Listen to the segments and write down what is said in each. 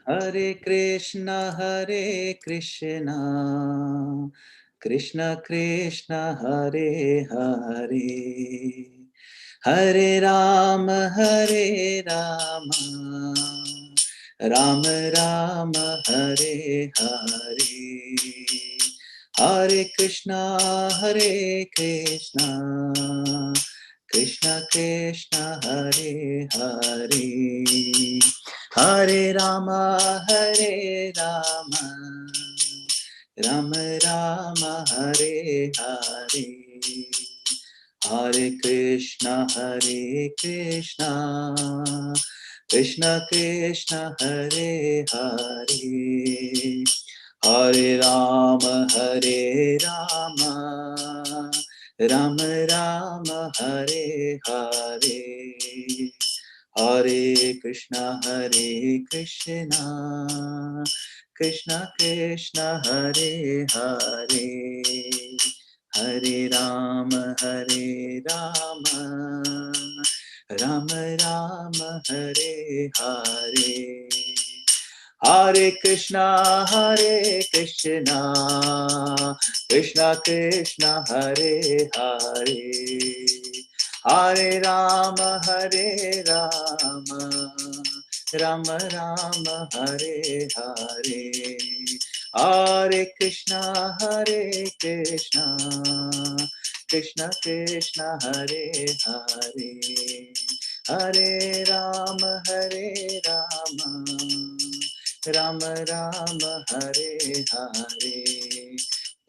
Hare Krishna, Krishna Krishna, Hare Hare, Hare Rama, Rama Rama, Hare Hare, Hare Krishna, Krishna Krishna, Hare Hare, Hare Rama, Rama Rama, Hare Hare, Hare Krishna, Krishna Krishna, Hare Hare, Hare Rama, Rama Rama, Hare Hare, Hare Krishna, Krishna Krishna, Hare Hare, Hare Rama, Rama Rama, Hare Hare, Hare Krishna, Krishna Krishna, Hare Hare, Hare Rama, Rama Rama, Hare Hare, Hare Krishna, Krishna Krishna, Hare Hare, Hare Rama, Rama Rama, Hare Hare,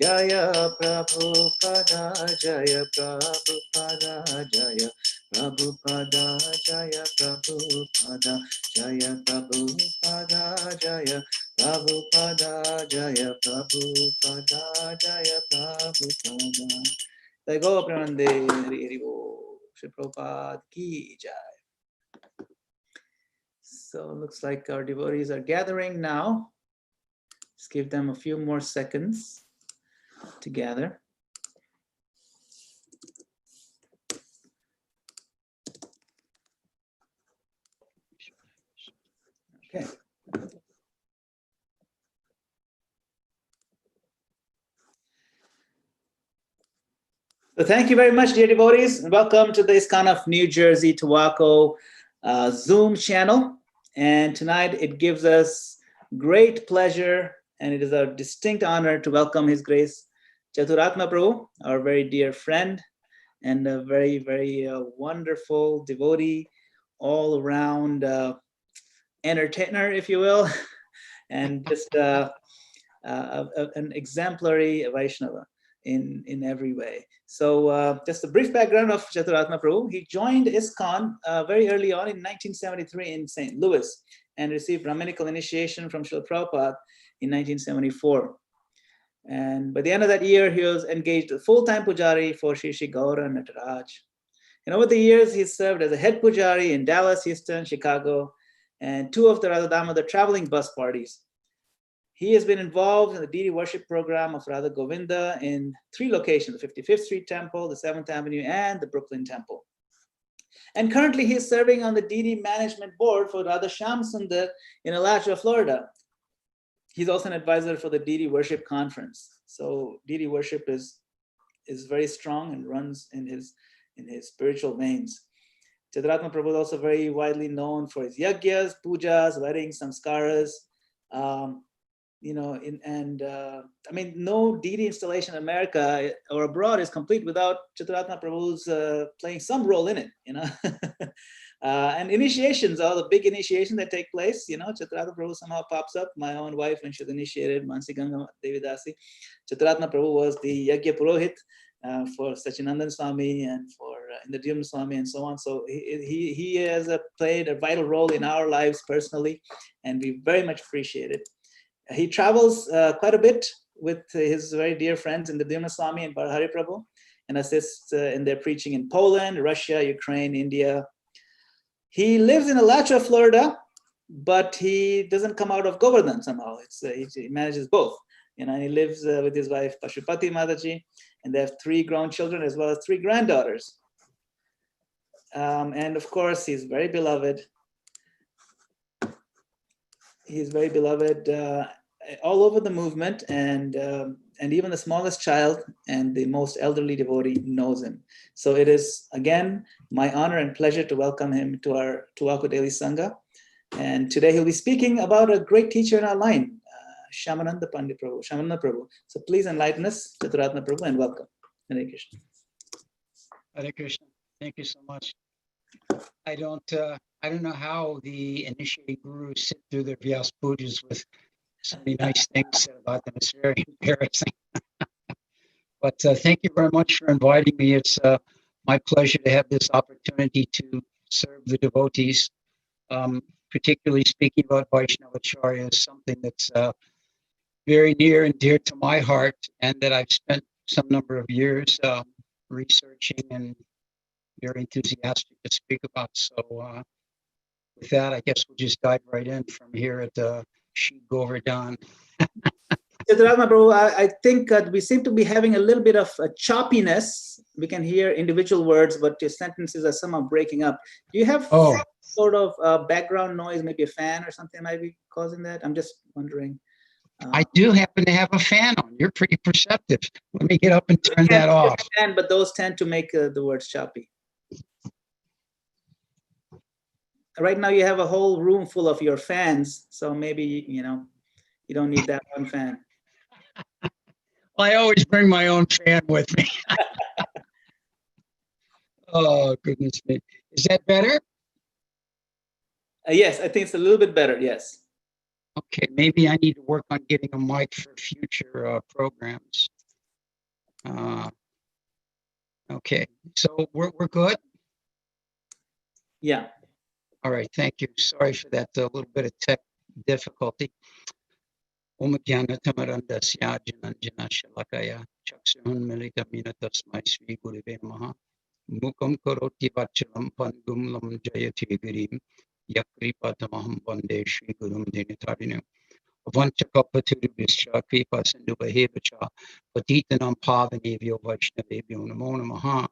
Jaya Prabhupada, Jaya Prabhupada, Jaya Prabhupada, Jaya Prabhupada, Jaya Prabhupada, Jaya Prabhupada, Jaya Prabhupada, Jaya Prabhupada. Jai Go Premanande, Hari Hari Bol, Shri Prabhupada Ki Jai. So it looks like our devotees are gathering now. Let's give them a few more seconds to gather. Okay. So thank you very much, dear devotees, and welcome to the ISKCON of New Jersey, Towaco Zoom channel. And tonight it gives us great pleasure, and it is a distinct honor to welcome His Grace Chaturatma Prabhu, our very dear friend, and a very, very wonderful devotee, all around entertainer, if you will, and just an exemplary Vaishnava in every way. So just a brief background of Chaturatma Prabhu. He joined ISKCON very early on in 1973 in St. Louis and received Brahminical initiation from Srila Prabhupada in 1974. And by the end of that year, he was engaged as full-time pujari for Shri Shri Gaura Nataraj. And over the years, he served as a head pujari in Dallas, Houston, Chicago, and two of the Radha Damodar traveling bus parties. He has been involved in the deity worship program of Radha Govinda in 3 locations, the 55th Street Temple, the 7th Avenue, and the Brooklyn Temple. And currently he is serving on the deity management board for Radha Shyamsundar in Alachua, Florida. He's also an advisor for the deity worship conference. So deity worship is very strong and runs in his spiritual veins. Chaturatma Prabhu is also very widely known for his yagyas, pujas, weddings, samskaras. I mean, no deity installation in America or abroad is complete without Chaturatma Prabhu's playing some role in it, and initiations, all the big initiations that take place, Chaturatma Prabhu somehow pops up. My own wife, when she was initiated, Mansi Ganga Devi Dasi, Chaturatma Prabhu was the Yagya Purohit for Sachinandan Swami and for Indradyumna Swami and so on. So he has played a vital role in our lives personally, and we very much appreciate it. He travels quite a bit with his very dear friends Indradyumna Swami and Bharahari Prabhu, and assists in their preaching in Poland, Russia, Ukraine, India. He lives in Alachua, Florida, but he doesn't come out of Govardhan somehow. He manages both. He lives with his wife Pashupati Mataji, and they have 3 grown children as well as 3 granddaughters. And of course, he's very beloved. He's very beloved all over the movement, and even the smallest child and the most elderly devotee knows him. So it is again my honor and pleasure to welcome him to our Towaco Daily Sangha. And today he'll be speaking about a great teacher in our line, Shyamananda Pandit Prabhu, Shyamananda Prabhu. So please enlighten us, Chaturatma Prabhu, and welcome. Hare Krishna. Hare Krishna. Thank you so much. I don't know how the initiating gurus sit through their Vyas pujas with so many nice things said about them. It's very embarrassing. But thank you very much for inviting me. It's my pleasure to have this opportunity to serve the devotees. Particularly speaking about Vaishnavacharya is something that's very near and dear to my heart, and that I've spent some number of years researching and very enthusiastic to speak about. So with that, I guess we'll just dive right in from here at Shri Govardhan. Chaturatma Prabhu, I think we seem to be having a little bit of a choppiness. We can hear individual words, but your sentences are somehow breaking up. Do you have sort of background noise, maybe a fan or something might be causing that? I'm just wondering. I do happen to have a fan on. You're pretty perceptive. Let me get up and turn that off. Fan, but those tend to make the words choppy. Right now you have a whole room full of your fans, so maybe, you don't need that one fan. Well, I always bring my own fan with me. Oh, goodness me. Is that better? Yes, I think it's a little bit better, yes. Okay, maybe I need to work on getting a mic for future programs. Okay, so we're good? Yeah. All right, thank you. Sorry for that little bit of tech difficulty. Om Jnana Tamarandasya Jananjana Shalakaya Chakshun Militamina Tasmai Sri Gurave Namaha Mukam Karoti Vachalam Pangum Lam Jayati Gurim Yakripatamaham Vande Sri Gurum Dinitarinu Vanchakapaturubhischa Kripa Sindhubahevacha Patitanam Pavanevyo Vaishnavebhyo Namo Namaha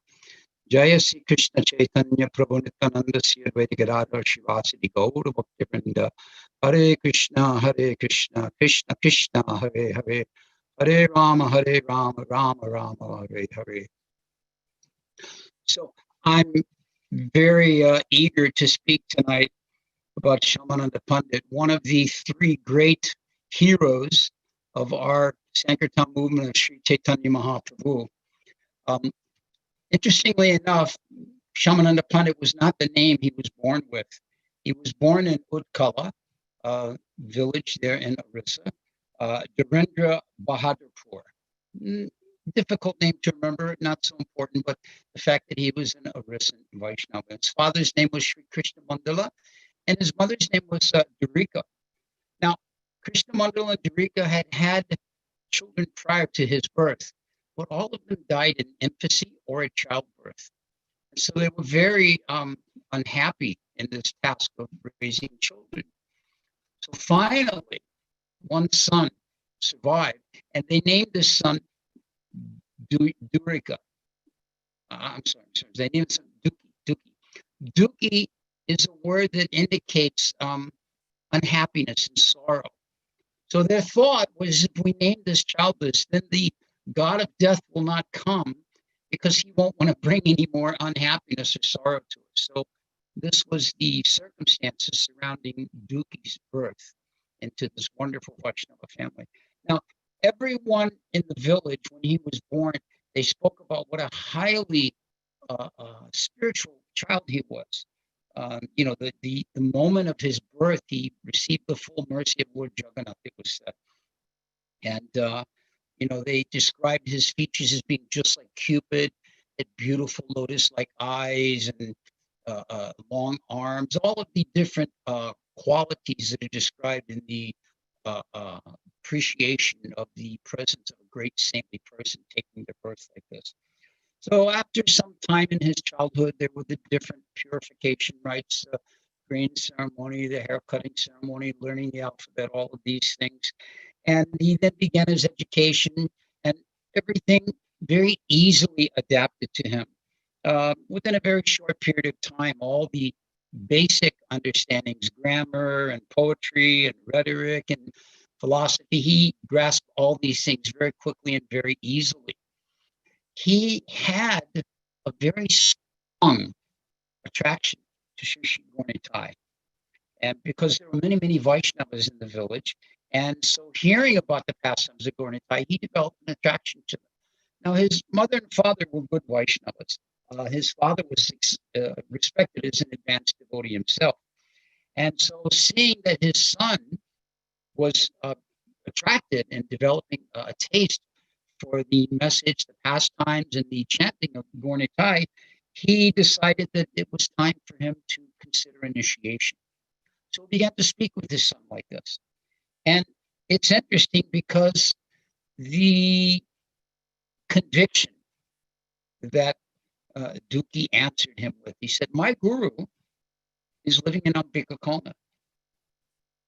Jaya Sri Krishna Chaitanya Prabhu Nityananda Sri Advaita Gadadhar Shivasadi Gaura Bhaktivinoda Hare Krishna Krishna Krishna Hare Hare Hare Rama Rama Rama Hare Hare. So I'm very eager to speak tonight about Shyamananda Pandit, one of the three great heroes of our Sankirtan movement of Sri Chaitanya Mahaprabhu. Interestingly enough, Shyamananda Pandit was not the name he was born with. He was born in Utkala, village there in Orissa, Dharendra Bahadurpur. Difficult name to remember, not so important, but the fact that he was an Orissan Vaishnava. His father's name was Sri Krishna Mandala, and his mother's name was Durika. Now, Krishna Mandala and Durika had children prior to his birth, but all of them died in infancy or at childbirth. And so they were very unhappy in this task of raising children. So finally, one son survived, and they named this son Durika. I'm sorry, they named his son Duki. Duki is a word that indicates unhappiness and sorrow. So their thought was, if we name this child this, then the god of death will not come, because he won't want to bring any more unhappiness or sorrow to us. So this was the circumstances surrounding Duki's birth into this wonderful Vaishnava family. Now, everyone in the village, when he was born, they spoke about what a highly spiritual child he was. The moment of his birth, he received the full mercy of Lord Jagannath, it was said. And they described his features as being just like Cupid, had beautiful lotus-like eyes and long arms, all of the different qualities that are described in the appreciation of the presence of a great saintly person taking their birth like this. So after some time in his childhood, there were the different purification rites, the grain ceremony, the hair cutting ceremony, learning the alphabet, all of these things. And he then began his education, and everything very easily adapted to him. Within a very short period of time, all the basic understandings, grammar and poetry and rhetoric and philosophy. He grasped all these things very quickly and very easily. He had a very strong attraction to Sri Gauritai. And because there were many, many Vaishnavas in the village. And so hearing about the pastimes of Gauritai, he developed an attraction to them. Now, his mother and father were good Vaishnavas. His father was respected as an advanced devotee himself. And so seeing that his son was attracted and developing a taste for the message, the pastimes, and the chanting of Gauritai, he decided that it was time for him to consider initiation. So he began to speak with his son like this. And it's interesting because the conviction that Duki answered him with, he said, my guru is living in ISKCON.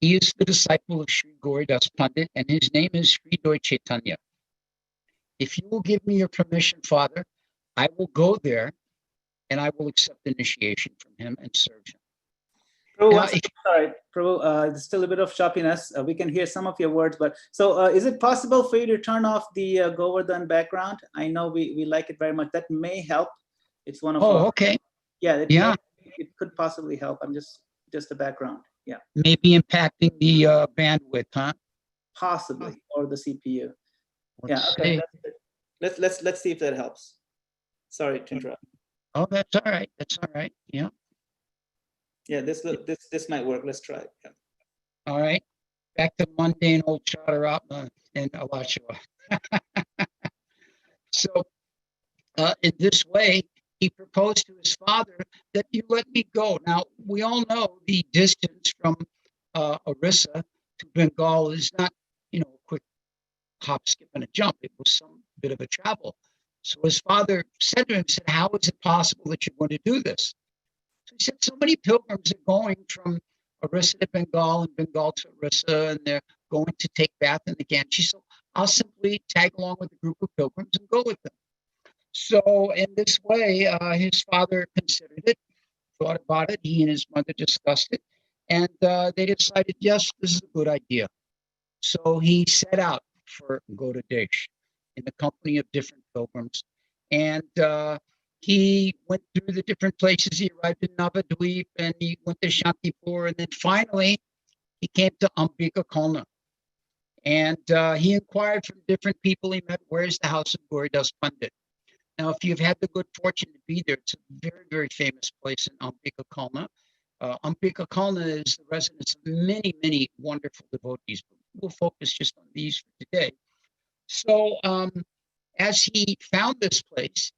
He is the disciple of Sri Gauridas Pandit, and his name is Sri Doi Chaitanya. If you will give me your permission, Father, I will go there and I will accept initiation from him and serve him. Prabhu, sorry, Prabhu, there's still a bit of choppiness. We can hear some of your words, but so is it possible for you to turn off the Govardhan background? I know we like it very much. That may help. It's one of our, okay. Yeah, it could possibly help. I'm just the background. Yeah. Maybe impacting the bandwidth, huh? Possibly, or the CPU. Let's okay. See. Let's see if that helps. Sorry to interrupt. Oh, that's all right. That's all right. Yeah. Yeah, this might work. Let's try it. Yeah. All right. Back to mundane old Chaturatma and Alachua. So in this way, he proposed to his father that you let me go. Now, we all know the distance from Orissa to Bengal is not, a quick hop, skip, and a jump. It was some bit of a travel. So his father said to him, how is it possible that you're going to do this? So he said, so many pilgrims are going from Orissa to Bengal and Bengal to Orissa, and they're going to take bath in the Ganges. So I'll simply tag along with a group of pilgrims and go with them. So in this way, his father considered it, thought about it. He and his mother discussed it, and they decided, yes, this is a good idea. So he set out for Gauda Desh in the company of different pilgrims, and he went through the different places. He arrived in Navadweep, and he went to Shantipur, and then finally he came to ISKCON. And he inquired from different people he met, where's the house of Gauridas Pandit? Now, if you've had the good fortune to be there, it's a very, very famous place in ISKCON. ISKCON is the residence of many, many wonderful devotees. We'll focus just on these for today. So as he found this place,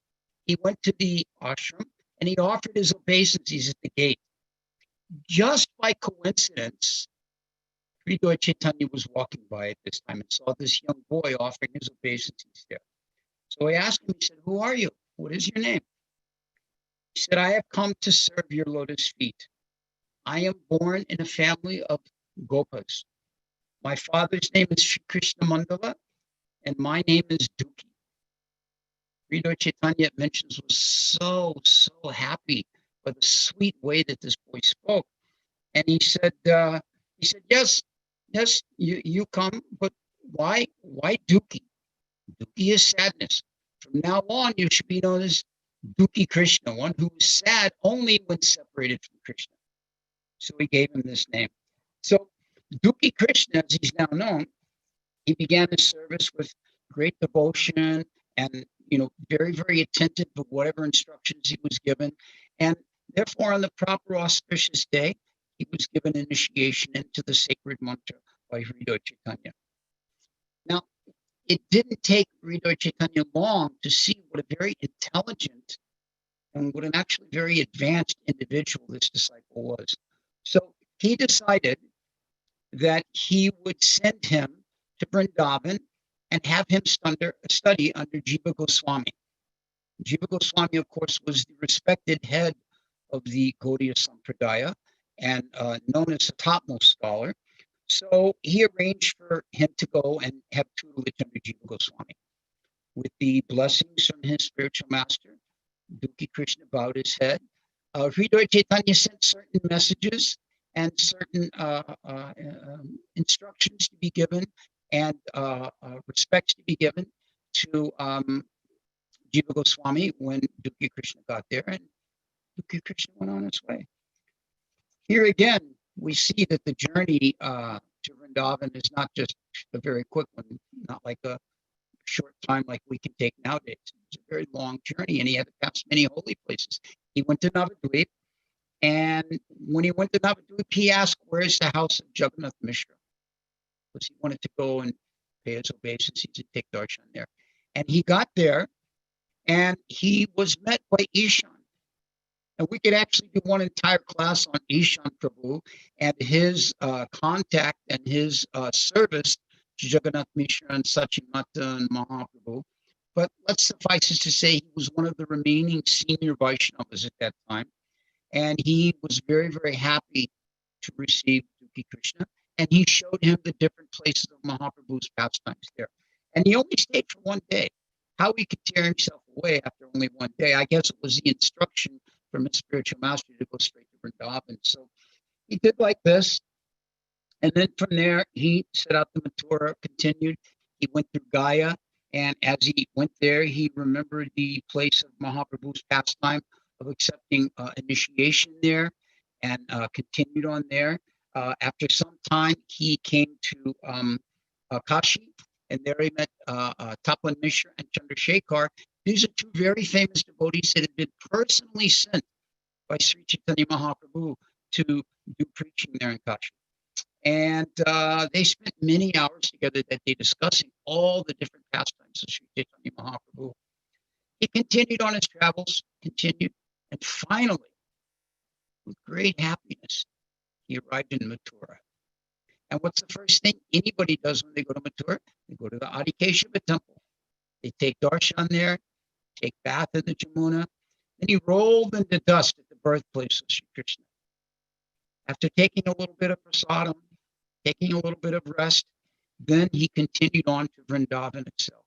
he went to the ashram and he offered his obeisances at the gate. Just by coincidence, Sri Doi Chaitanya was walking by at this time and saw this young boy offering his obeisances there. So he asked him, he said, who are you? What is your name? He said, I have come to serve your lotus feet. I am born in a family of Gopas. My father's name is Shri Krishna Mandala, and my name is Duki. Sri Doi Chaitanya mentions was so happy by the sweet way that this boy spoke. And he said, yes, you come, but why Duki? Duki is sadness. From now on, you should be known as Duki Krishna, one who is sad only when separated from Krishna. So he gave him this name. So Duki Krishna, as he's now known, he began his service with great devotion and, very, very attentive to whatever instructions he was given. And therefore, on the proper auspicious day, he was given initiation into the sacred mantra by Sri Doi Chaitanya. Now, it didn't take Sri Doi Chaitanya long to see what a very intelligent and what an actually very advanced individual this disciple was. So he decided that he would send him to Vrindavan and have him study under Jiva Goswami. Jiva Goswami, of course, was the respected head of the Gaudiya Sampradaya and known as the topmost scholar. So he arranged for him to go and have tutelage under Jiva Goswami. With the blessings from his spiritual master, Duki Krishna bowed his head, Hridoy Chaitanya sent certain messages and certain instructions to be given and respects to be given to Jiva Goswami when Dukhi Krishna got there, and Dukhi Krishna went on his way. Here again, we see that the journey to Vrindavan is not just a very quick one, not like a short time like we can take nowadays. It's a very long journey, and he had to pass many holy places. He went to Navadvip, and when he went to Navadvip, he asked, "Where's the house of Jagannath Mishra?" Because he wanted to go and pay his obeisances and take darshan there. And he got there, and he was met by Ishan. And we could actually do one entire class on Ishan Prabhu and his contact and his service to Jagannath Mishra and Sachimata and Mahaprabhu. But let's suffice it to say he was one of the remaining senior Vaishnavas at that time. And he was very, very happy to receive Dukhi Krishna. And he showed him the different places of Mahaprabhu's pastimes there. And he only stayed for one day. How he could tear himself away after only one day, I guess it was the instruction from his spiritual master to go straight to Vrindavan. So he did like this. And then from there, he set out to Mathura, continued. He went through Gaya. And as he went there, he remembered the place of Mahaprabhu's pastime of accepting initiation there and continued on there. After some time, he came to Kashi, and there he met Tapan Mishra and Chandrasekhar. These are two very famous devotees that had been personally sent by Sri Chaitanya Mahaprabhu to do preaching there in Kashi. And they spent many hours together that day discussing all the different pastimes of Sri Chaitanya Mahaprabhu. He continued on his travels, and finally, with great happiness, he arrived in Mathura. And what's the first thing anybody does when they go to Mathura? They go to the Adikeshava temple. They take darshan there, take bath in the Jamuna, and he rolled into dust at the birthplace of Sri Krishna. After taking a little bit of prasadam, taking a little bit of rest, then he continued on to Vrindavan itself.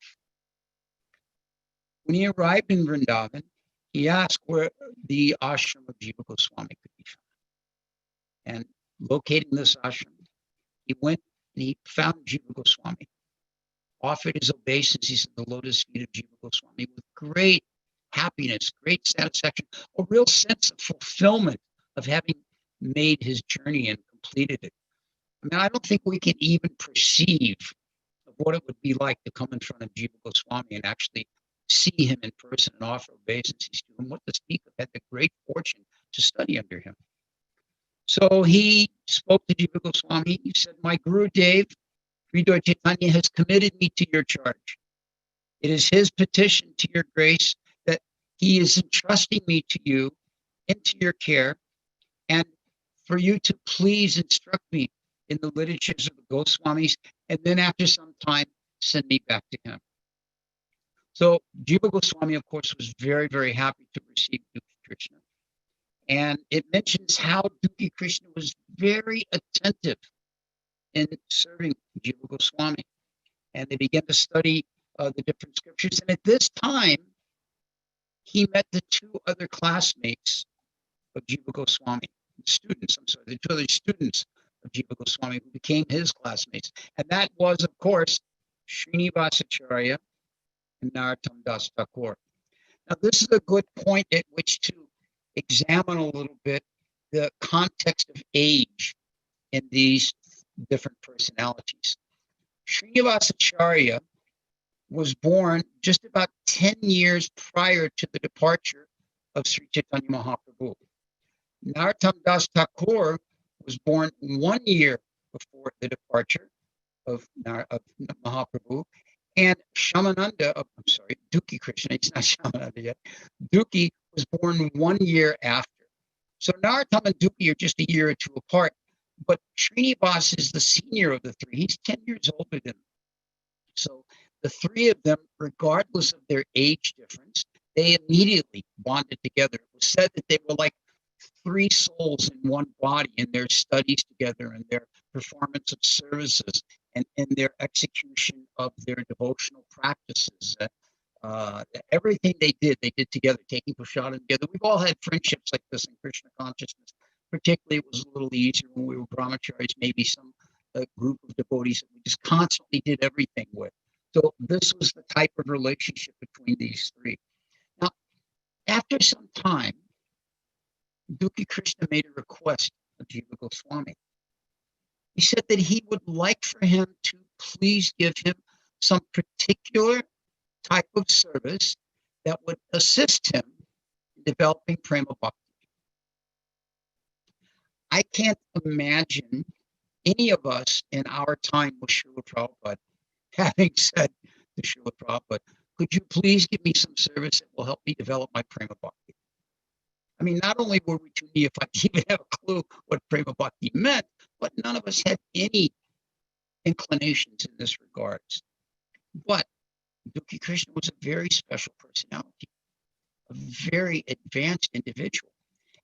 When he arrived in Vrindavan, he asked where the ashram of Jiva Goswami could be found. And locating this ashram, he went and he found Jiva Goswami, offered his obeisances at the lotus feet of Jiva Goswami with great happiness, great satisfaction, a real sense of fulfillment of having made his journey and completed it. I mean, I don't think we can even perceive of what it would be like to come in front of Jiva Goswami and actually see him in person and offer obeisances to him. What to speak of, had the great fortune to study under him. So he spoke to Jiva Goswami. He said, "My Guru Dev, Hridoy Chaitanya, has committed me to your charge. It is his petition to your grace that he is entrusting me to you into your care, and for you to please instruct me in the literatures of the Goswamis, and then after some time, send me back to him." So Jiva Goswami, of course, was very, very happy to receive Dukhi Krishna. And it mentions how Dukhi Krishna was very attentive in serving Jiva Goswami. And they began to study the different scriptures. And at this time, he met the two other classmates of Jiva Goswami, the two other students of Jiva Goswami who became his classmates. And that was, of course, Srinivasacharya and Narottam Das Thakur. Now, this is a good point at which to examine a little bit the context of age in these different personalities. Srinivasacharya was born just about 10 years prior to the departure of Sri Chaitanya Mahaprabhu. Narottam Das Thakur was born 1 year before the departure of Mahaprabhu. And Dukhi Krishna, he's not Shyamananda yet. Dukhi was born 1 year after. So Narottam and Dukhi are just a year or two apart. But Srinivas is the senior of the three. He's 10 years older than them. So the three of them, regardless of their age difference, they immediately bonded together. It was said that they were like three souls in one body in their studies together and their performance of services and in their execution of their devotional practices. Everything they did together, taking prasadam together. We've all had friendships like this in Krishna consciousness. Particularly, it was a little easier when we were brahmacharis, maybe some group of devotees that we just constantly did everything with. So this was the type of relationship between these three. Now, after some time, Dukhi Krishna made a request of Jiva Goswami. He said that he would like for him to please give him some particular type of service that would assist him in developing prema bhakti. I can't imagine any of us in our time with Srila Prabhupada having said to Srila Prabhupada, could you please give me some service that will help me develop my prema bhakti? I mean, not only were we too neophyte to even have a clue what prema bhakti meant, but none of us had any inclinations in this regards. But Dukhi Krishna was a very special personality, a very advanced individual.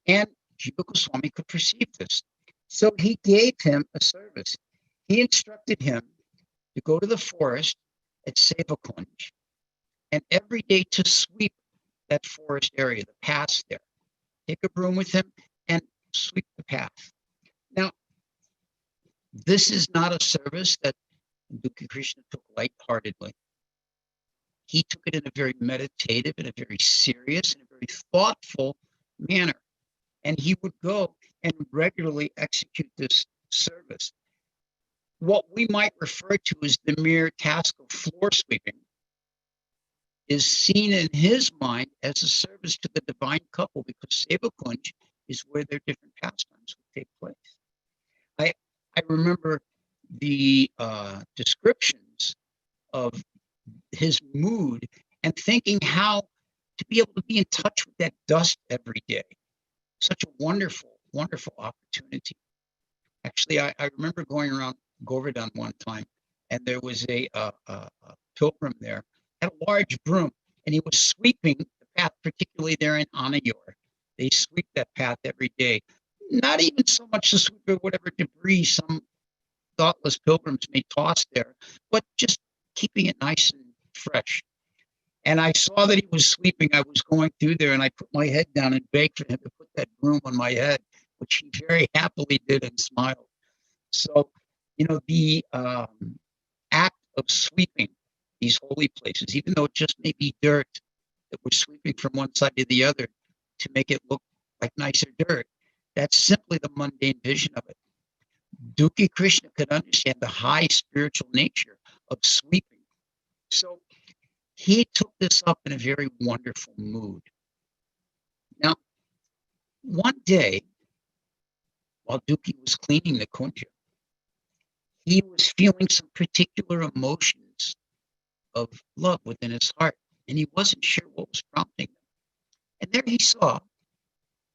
And Jiva Goswami could perceive this. So he gave him a service. He instructed him to go to the forest at ISKCON and every day to sweep that forest area, the paths there. Take a broom with him and sweep the path. Now, this is not a service that Dukhi Krishna took lightheartedly. He took it in a very meditative, and a very serious, and a very thoughtful manner. And he would go and regularly execute this service. What we might refer to as the mere task of floor sweeping is seen in his mind as a service to the divine couple, because Seva Kunj is where their different pastimes would take place. I remember the descriptions of his mood and thinking how to be able to be in touch with that dust every day. Such a wonderful, wonderful opportunity. Actually, I remember going around Govardhan one time, and there was a pilgrim there, had a large broom, and he was sweeping the path, particularly there in Anayor. They sweep that path every day. Not even so much to sweep whatever debris some thoughtless pilgrims may toss there, but just keeping it nice and fresh. And I saw that he was sweeping. I was going through there, and I put my head down and begged for him to put that broom on my head, which he very happily did and smiled. So, the act of sweeping these holy places, even though it just may be dirt that we're sweeping from one side to the other to make it look like nicer dirt, that's simply the mundane vision of it. Dukhi Krishna could understand the high spiritual nature of sweeping. So he took this up in a very wonderful mood. Now, one day, while Dukhi was cleaning the kunja, he was feeling some particular emotions of love within his heart, and he wasn't sure what was prompting them. And there he saw,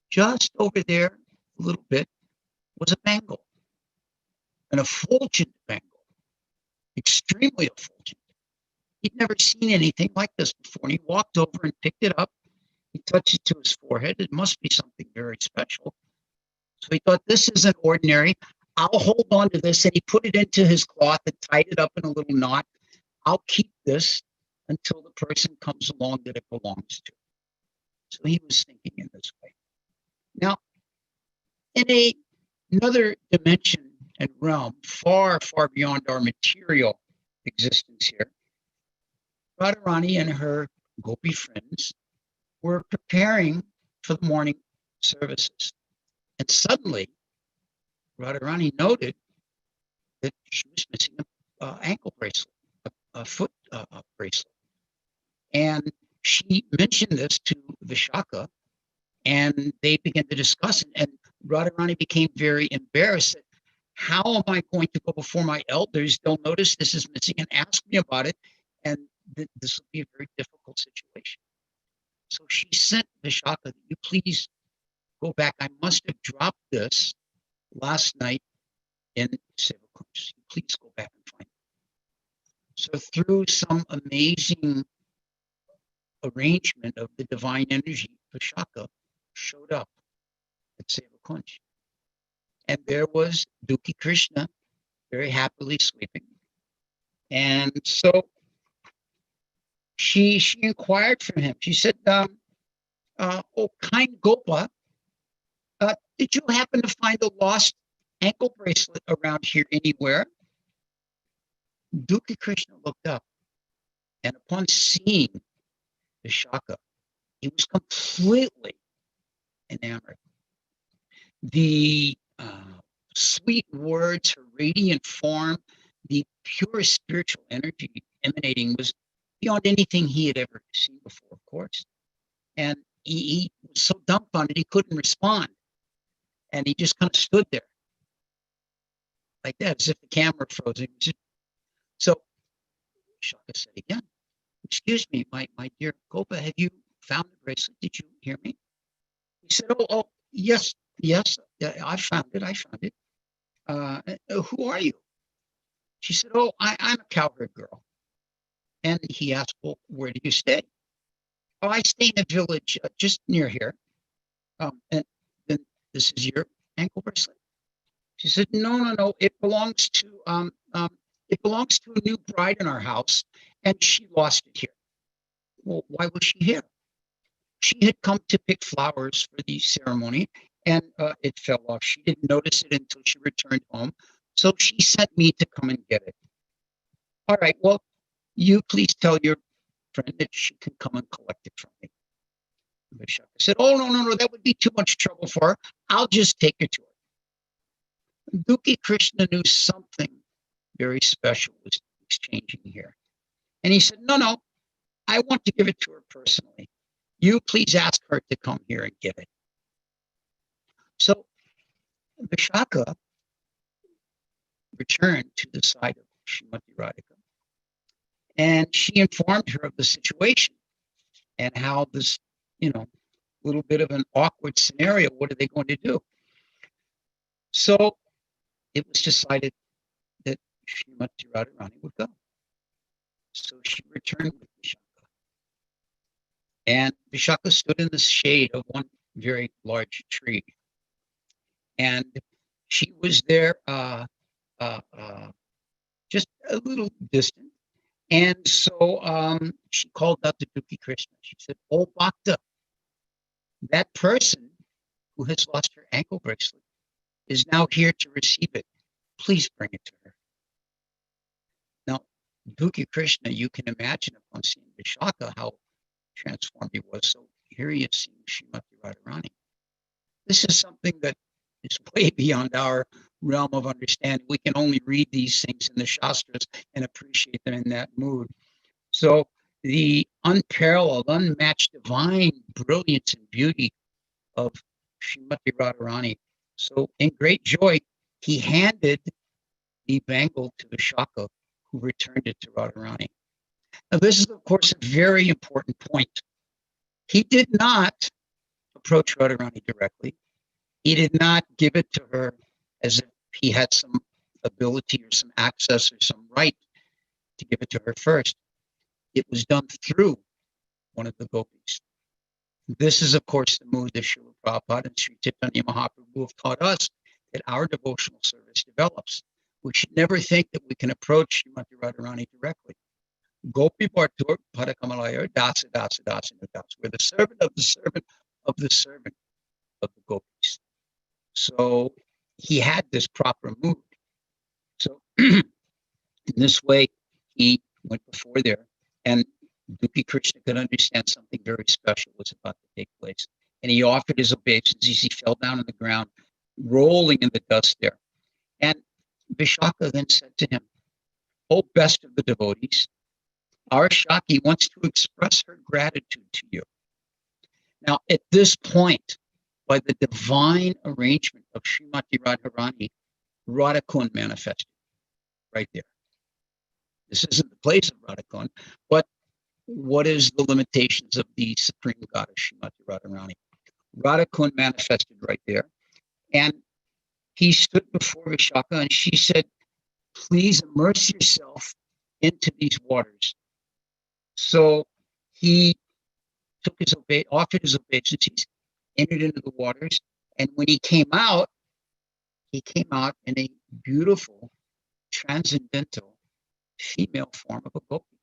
just over there a little bit, was a bangle, an effulgent bangle, extremely effulgent. He'd never seen anything like this before, and he walked over and picked it up. He touched it to his forehead. It must be something very special. So he thought, this isn't ordinary. I'll hold on to this. And he put it into his cloth and tied it up in a little knot. I'll keep this until the person comes along that it belongs to. So he was thinking in this way. Now, in another dimension and realm, far, far beyond our material existence here, Radharani and her gopi friends were preparing for the morning services. And suddenly, Radharani noted that she was missing an ankle bracelet, a foot bracelet. And she mentioned this to Vishaka, and they began to discuss it. And Radharani became very embarrassed. How am I going to go before my elders? They'll notice this is missing and ask me about it. And this will be a very difficult situation. So she sent Vishaka, you please go back. I must have dropped this last night in Seva. Please go back and find it. So through some amazing arrangement of the divine energy, Vishaka showed up at Seva. And there was Dukhi Krishna very happily sleeping. And so she inquired from him. She said, "Oh, kind Gopa, did you happen to find a lost ankle bracelet around here anywhere?" Duki Krishna looked up, and upon seeing Vishaka, he was completely enamored. The sweet words, her radiant form, the pure spiritual energy emanating was beyond anything he had ever seen before, of course. And he was so dumbfounded he couldn't respond. And he just kind of stood there like that, as if the camera froze. So Shaka said again, "Excuse me, my dear Gopa, have you found the bracelet? Did you hear me?" He said, "Oh, yes, I found it. Who are you?" She said, "Oh, I'm a cowherd girl." And he asked, "Well, where do you stay?" "Oh, I stay in a village just near here." And then, "This is your ankle bracelet?" She said, No. It belongs to a new bride in our house, and she lost it here." "Well, why was she here?" "She had come to pick flowers for the ceremony, and it fell off. She didn't notice it until she returned home, so she sent me to come and get it." "All right, well, you please tell your friend that she can come and collect it from me." Vishaka said, "Oh, no, that would be too much trouble for her. I'll just take her to her." Duki Krishna knew something very special was exchanging here. And he said, No, I want to give it to her personally. You please ask her to come here and get it." So Vishaka returned to the side of Srimati Radhika, and she informed her of the situation and how this, little bit of an awkward scenario. What are they going to do? So it was decided that Srimati Radharani would go. So she returned with Vishaka. And Vishaka stood in the shade of one very large tree. And she was there just a little distant. And so she called out to Duki Krishna. She said, "Oh, Bhakta, that person who has lost her ankle bracelet is now here to receive it. Please bring it to her." Now, Duki Krishna, you can imagine upon seeing Vishaka how transformed he was. So here he is seeing Srimati Radharani. This is something that is way beyond our realm of understanding. We can only read these things in the Shastras and appreciate them in that mood. So the unparalleled, unmatched divine brilliance and beauty of Srimati Radharani. So in great joy, he handed the bangle to Vishaka, who returned it to Radharani. Now, this is, of course, a very important point. He did not approach Radharani directly. He did not give it to her as if he had some ability or some access or some right to give it to her first. It was done through one of the gopis. This is, of course, the mood that Srila Prabhupada and Sri Chaitanya Mahaprabhu have taught us that our devotional service develops. We should never think that we can approach Srimati Radharani directly. Gopi Bhartur Padakamalaya Dasa Dasa Dasa Dasa. We're the servant of the servant of the servant of the gopis. So he had this proper mood. So in this way, he went before there, and Duki Krishna could understand something very special was about to take place. And he offered his obeisances. He fell down on the ground, rolling in the dust there. And Vishaka then said to him, "Oh, best of the devotees, our Shaki wants to express her gratitude to you." Now, at this point, by the divine arrangement of Srimati Radharani, Radhakund manifested right there. This isn't the place of Radhakund, but what is the limitations of the supreme goddess Srimati Radharani? Radhakund manifested right there, and he stood before Vishaka, and she said, "Please immerse yourself into these waters." So he offered his obeisances, entered into the waters, and when he came out in a beautiful, transcendental female form of a gopi.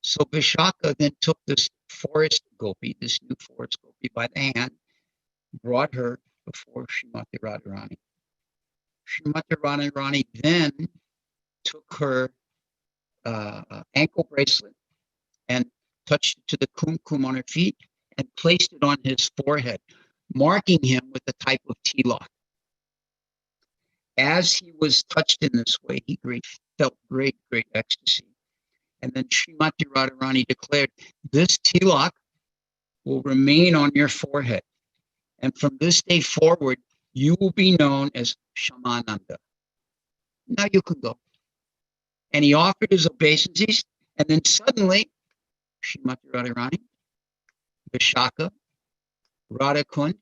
So Vishaka then took this forest gopi, this new forest gopi, by the hand, brought her before Srimati Radharani. Srimati Radharani then took her ankle bracelet and touched it to the kumkum on her feet and placed it on his forehead, marking him with the type of tilak. As he was touched in this way, he felt great ecstasy. And then Srimati Radharani declared, this tilak will remain on your forehead. And from this day forward, you will be known as Shyamananda. Now you can go. And he offered his obeisances, and then suddenly, Srimati Radharani, Vishaka, Radhakund,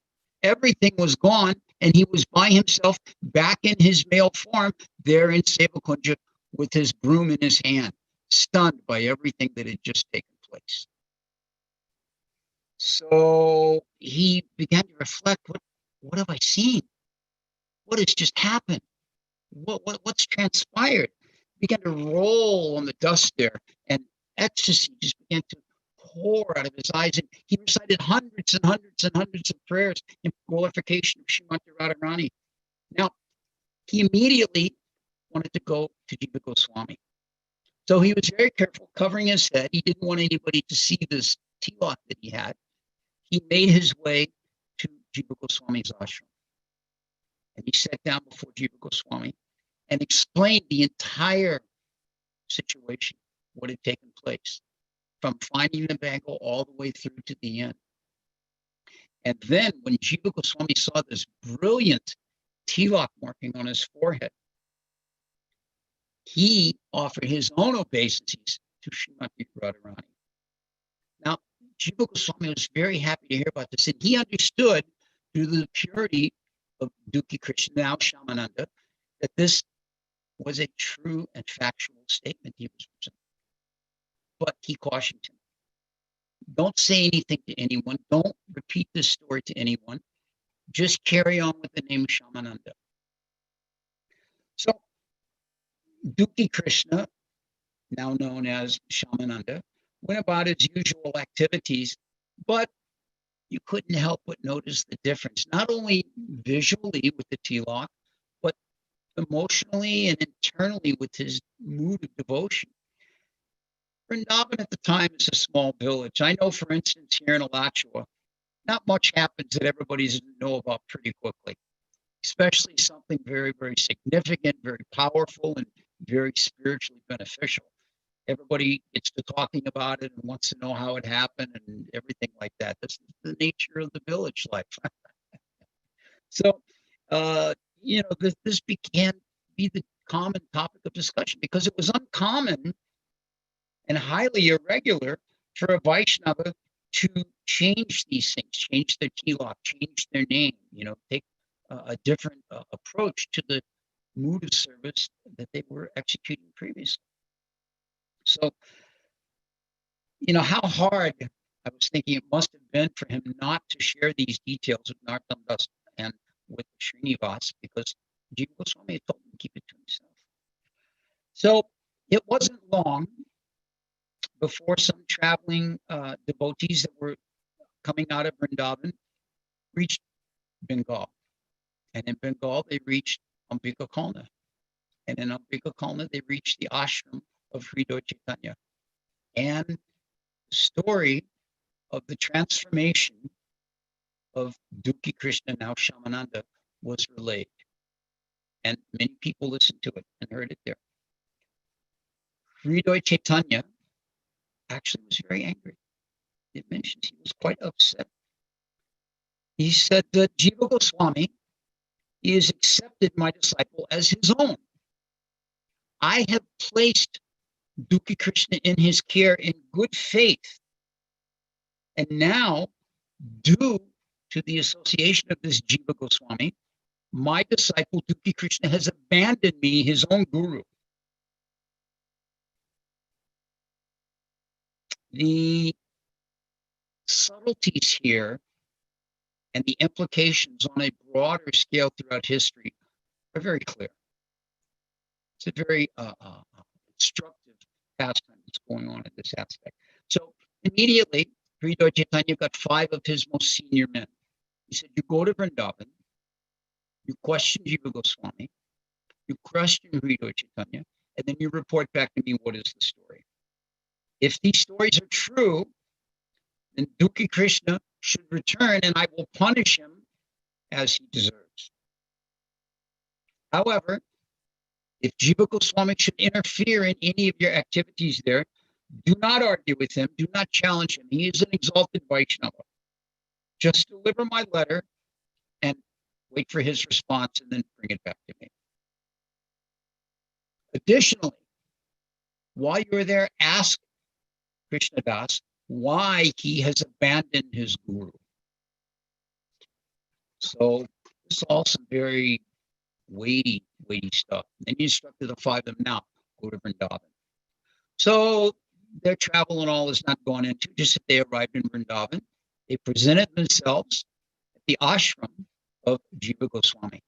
everything was gone, and he was by himself back in his male form there in Sevakunja with his broom in his hand, stunned by everything that had just taken place. So he began to reflect, what have I seen? What has just happened? What's transpired? He began to roll on the dust there, and ecstasy just began to pour out of his eyes. And he recited hundreds and hundreds and hundreds of prayers in glorification of Srimati Radharani. Now, he immediately wanted to go to Jiva Goswami. So he was very careful, covering his head. He didn't want anybody to see this tilak that he had. He made his way to Jiva Goswami's ashram. And he sat down before Jiva Goswami and explained the entire situation, what had taken place, from finding the bangle all the way through to the end. And then when Jiva Goswami saw this brilliant tilak marking on his forehead, he offered his own obeisances to Srimati Radharani. Now, Jiva Goswami was very happy to hear about this, and he understood through the purity of Dukhi Krishna, now Shyamananda, that this was a true and factual statement he was presenting. But he cautioned him. Don't say anything to anyone. Don't repeat this story to anyone. Just carry on with the name Shyamananda. So Dukhi Krishna, now known as Shyamananda, went about his usual activities, but you couldn't help but notice the difference, not only visually with the tilak, but emotionally and internally with his mood of devotion. Vrindavan at the time is a small village. I know, for instance, here in Alachua, not much happens that everybody doesn't know about pretty quickly, especially something very, very significant, very powerful, and very spiritually beneficial. Everybody gets to talking about it and wants to know how it happened and everything like that. This is the nature of the village life. So, this began to be the common topic of discussion because it was uncommon and highly irregular for a Vaishnava to change these things, change their tilak, change their name, take a different approach to the mood of service that they were executing previously. So, how hard, I was thinking it must have been for him not to share these details with Narottam Das and with Srinivas, because Jiva Goswami had told him to keep it to himself. So it wasn't long before some traveling devotees that were coming out of Vrindavan reached Bengal. And in Bengal, they reached ISKCON. And in ISKCON, they reached the ashram of Hridoy Chaitanya. And the story of the transformation of Dukhi Krishna, now Shyamananda, was relayed. And many people listened to it and heard it there. Hridoy Chaitanya actually was very angry. It mentions he was quite upset. He said that Jiva Goswami is accepted my disciple as his own. I have placed Dukhi Krishna in his care in good faith. And now, due to the association of this Jiva Goswami, my disciple Dukhi Krishna has abandoned me, his own guru. The subtleties here and the implications on a broader scale throughout history are very clear. It's a very instructive pastime what's going on in this aspect. So immediately, Sri Chaitanya got 5 of his most senior men. He said, you go to Vrindavan, you question Jiva Goswami, you question Sri Chaitanya, and then you report back to me what is the story. If these stories are true, then Dukhi Krishna should return and I will punish him as he deserves. However, if Jiva Goswami should interfere in any of your activities there, do not argue with him. Do not challenge him. He is an exalted Vaishnava. Just deliver my letter and wait for his response and then bring it back to me. Additionally, while you're there, ask Krishnadas why he has abandoned his guru. So this is all some very weighty stuff. And he instructed the 5 of them now, go to Vrindavan. So their travel and all is not gone into. Just as they arrived in Vrindavan, they presented themselves at the ashram of Jiva Goswami.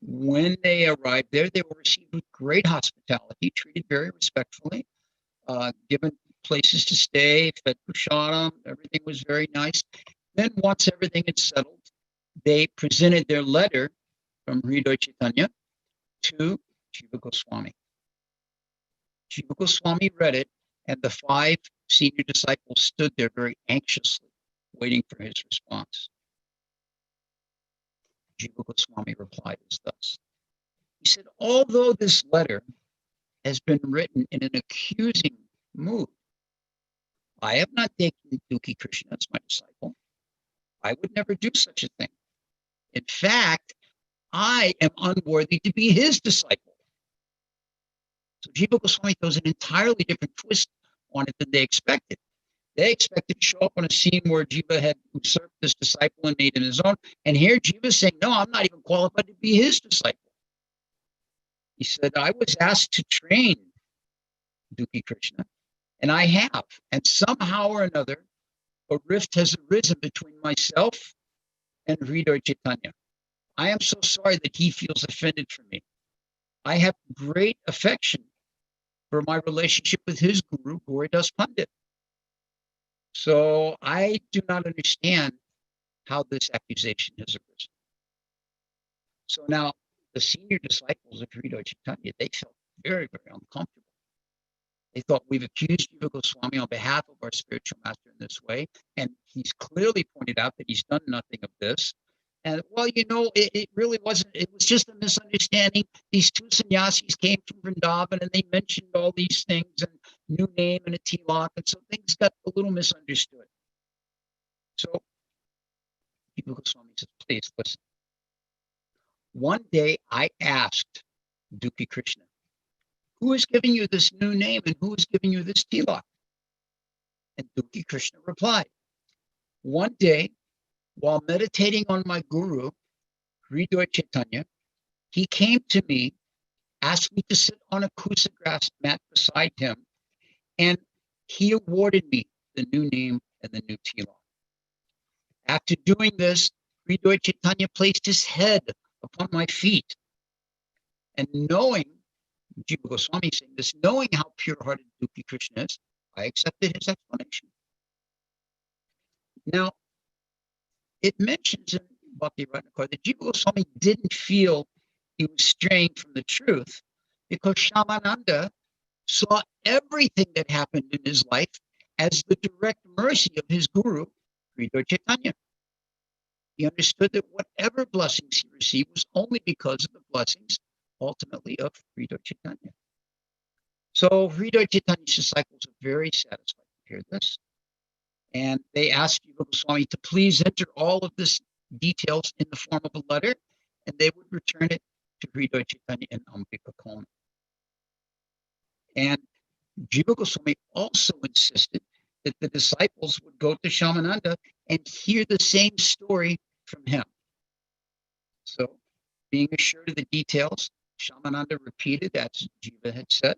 When they arrived there, they were received with great hospitality, treated very respectfully, given places to stay, fed prasadam, everything was very nice. Then once everything had settled, they presented their letter from Hriday Chaitanya to Jiva Goswami. Jiva Goswami read it, and the 5 senior disciples stood there very anxiously, waiting for his response. Jiva Goswami replied as thus. He said, although this letter has been written in an accusing mood, I have not taken Dukhi Krishna as my disciple. I would never do such a thing. In fact, I am unworthy to be his disciple. So Jiva Goswami throws an entirely different twist on it than they expected. They expected to show up on a scene where Jiva had usurped this disciple and made him his own. And here Jiva is saying, no, I'm not even qualified to be his disciple. He said, I was asked to train Dukhi Krishna, and I have. And somehow or another, a rift has arisen between myself and Hriday Chaitanya. I am so sorry that he feels offended for me. I have great affection for my relationship with his guru, Gauridas Pandit. So I do not understand how this accusation has arisen. So now the senior disciples of Hriday Chaitanya, they felt very, very uncomfortable. They thought, we've accused Jiva Goswami on behalf of our spiritual master in this way, and he's clearly pointed out that he's done nothing of this. And well, you know, it really wasn't, it was just a misunderstanding. These 2 sannyasis came from Vrindavan and they mentioned all these things and new name and a tilak, and so things got a little misunderstood. So Jiva Goswami says, please listen. One day I asked Dukhi Krishna, who is giving you this new name and who is giving you this tilak? And Dukhi Krishna replied, one day, while meditating on my guru, Hriday Chaitanya, he came to me, asked me to sit on a kusa grass mat beside him, and he awarded me the new name and the new tilak. After doing this, Hriday Chaitanya placed his head upon my feet. And knowing, Jiva Goswami saying this, knowing how pure-hearted Dukhi Krishna is, I accepted his explanation. Now, it mentions in Bhakti Ratnakar that Jiva Goswami didn't feel he was straying from the truth because Shyamananda saw everything that happened in his life as the direct mercy of his guru, Hriday Chaitanya. He understood that whatever blessings he received was only because of the blessings, ultimately, of Hriday Chaitanya. So Hriday Chaitanya's disciples are very satisfied to hear this. And they asked Jiva Goswami to please enter all of this details in the form of a letter, and they would return it to Hriday Chaitanya and Ambika Kona. And Jiva Goswami also insisted that the disciples would go to Shyamananda and hear the same story from him. So, being assured of the details, Shyamananda repeated, as Jiva had said,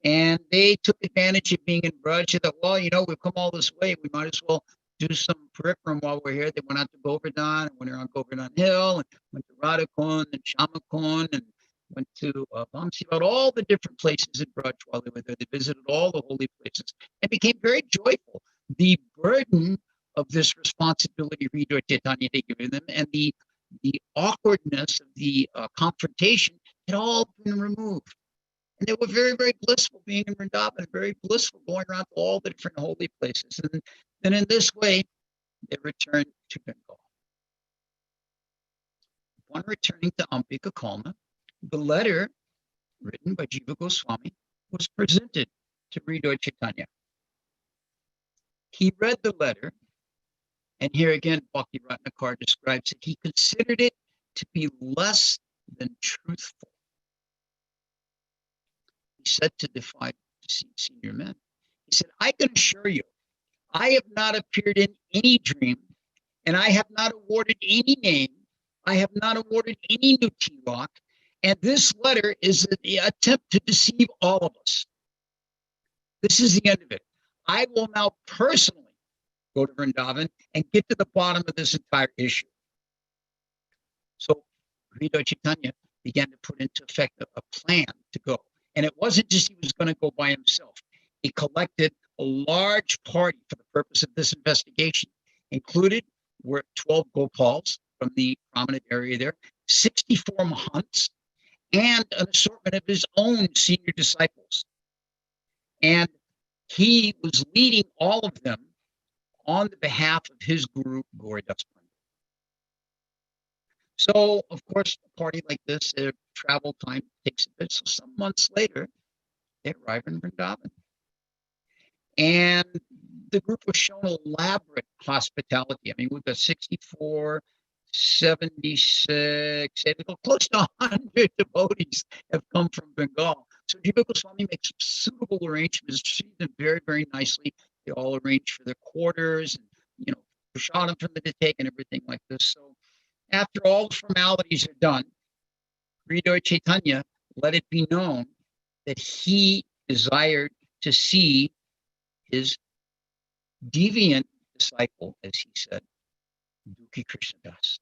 and they took advantage of being in Braj. They thought, well, you know, we've come all this way, we might as well do some peripherum while we're here. They went out to Govardhan, and went around Govardhan Hill, and went to Radhakund and Shamakund, and went to Vamsi, about all the different places in Braj while they were there. They visited all the holy places and became very joyful. The burden of this responsibility, Hrido Chaitanya had given them, and the awkwardness of the confrontation had all been removed. And they were very, very blissful being in Vrindavan, very blissful going around to all the different holy places. And then in this way, they returned to Bengal. Upon returning to Ambika, the letter written by Jiva Goswami was presented to Hrido Chaitanya. He read the letter, and here again, Bhakti Ratnakar describes it. He considered it to be less than truthful. He said to the 5 senior men, he said, I can assure you, I have not appeared in any dream, and I have not awarded any name. I have not awarded any new tilak, and this letter is an attempt to deceive all of us. This is the end of it. I will now personally go to Vrindavan and get to the bottom of this entire issue. So Hrido Chaitanya began to put into effect a plan to go. And it wasn't just he was going to go by himself. He collected a large party for the purpose of this investigation. Included were 12 Gopals from the prominent area there, 64 Mahants, and an assortment of his own senior disciples. And he was leading all of them on the behalf of his guru, Gauridas Pandit. So, of course, a party like this, their travel time takes a bit. So some months later, they arrive in Vrindavan. And the group was shown elaborate hospitality. I mean, we've got 64, 76, close to 100 devotees have come from Bengal. So Jiva Goswami makes suitable arrangements, treat them very, very nicely. They all arrange for their quarters, and prashadam for them to take and everything like this. So after all the formalities are done, Hrido Chaitanya let it be known that he desired to see his deviant disciple, as he said, Dukhi Krishnadas.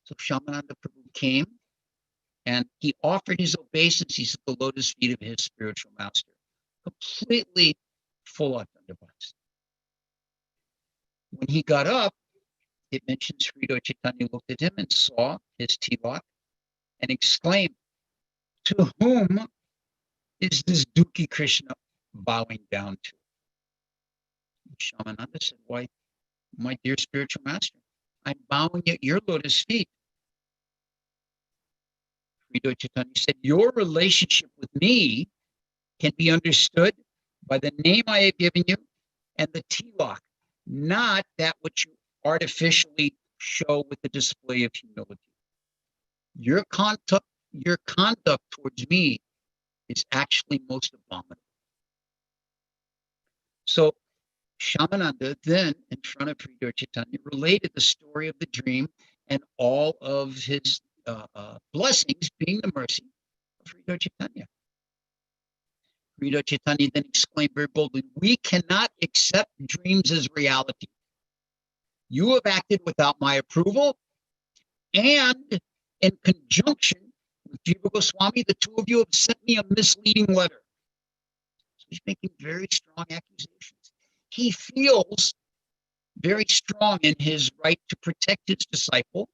So Shyamananda Prabhu came and he offered his obeisances at the lotus feet of his spiritual master, completely full on Dandavats. When he got up, it mentions Hrido Chaitanya looked at him and saw his tilak and exclaimed, to whom is this Dukhi Krishna bowing down to? Shyamananda said, why, my dear spiritual master, I'm bowing at your lotus feet. Hrido Chaitanya said, your relationship with me can be understood by the name I have given you and the tilak, not that which you artificially show with the display of humility. Your conduct towards me is actually most abominable. So Shyamananda then, in front of Hrido Chaitanya, related the story of the dream and all of his blessings being the mercy of Hrido Chaitanya. Hrido Chaitanya then exclaimed very boldly, we cannot accept dreams as reality. You have acted without my approval, and in conjunction with Jiva Goswami, the two of you have sent me a misleading letter. So he's making very strong accusations. He feels very strong in his right to protect his disciple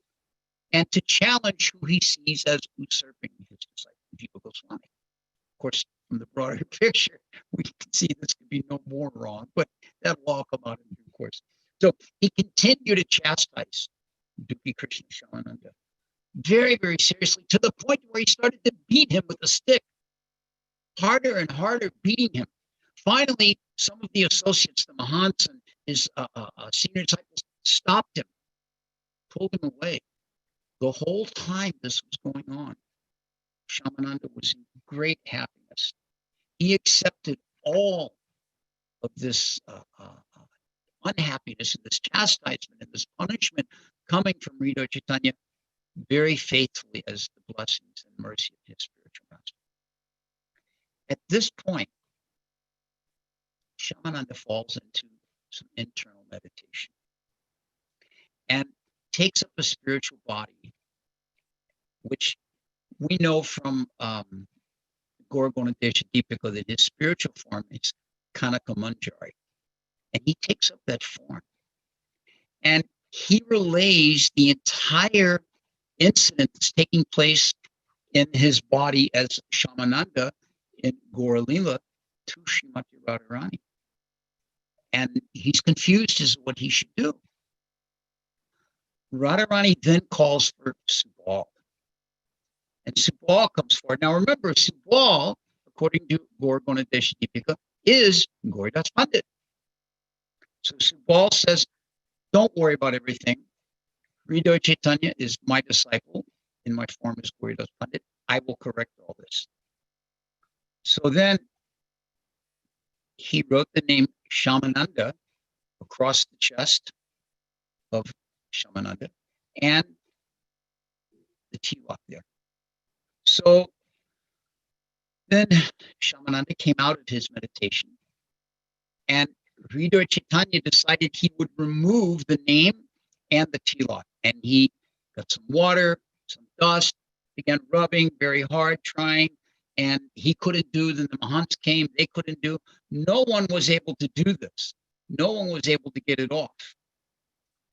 and to challenge who he sees as usurping his disciple, Jiva Goswami. Of course, from the broader picture, we can see this could be no more wrong, but that'll all come out in due course. So he continued to chastise Dukhi Krishna Shyamananda very, very seriously, to the point where he started to beat him with a stick, harder and harder, beating him. Finally, some of the associates, the Mahants and his senior disciples, stopped him, pulled him away. The whole time this was going on, Shyamananda was in great happiness. He accepted all of this unhappiness and this chastisement and this punishment coming from Hrido Chaitanya very faithfully as the blessings and mercy of his spiritual master. At this point, Shyamananda falls into some internal meditation and takes up a spiritual body, which we know from Gauravani Deepika that his spiritual form is Kanaka Manjari. And he takes up that form. And he relays the entire incident that's taking place in his body as Shyamananda in Gaura Lila to Srimati Radharani. And he's confused as to what he should do. Radharani then calls for Subal. And Subal comes forward. Now remember, Subal, according to Gauravani Deepika, is Gauridas Pandit. So Subal says, don't worry about everything. Hridoy Chaitanya is my disciple in my form as Gauridas Pandit. I will correct all this. So then he wrote the name Shyamananda across the chest of Shyamananda and the tilak there. So then Shyamananda came out of his meditation, and Hridoy Chaitanya decided he would remove the name and the tilak. And he got some water, some dust, began rubbing very hard, trying, and he couldn't do. Then the Mahants came, they couldn't do. No one was able to do this. No one was able to get it off.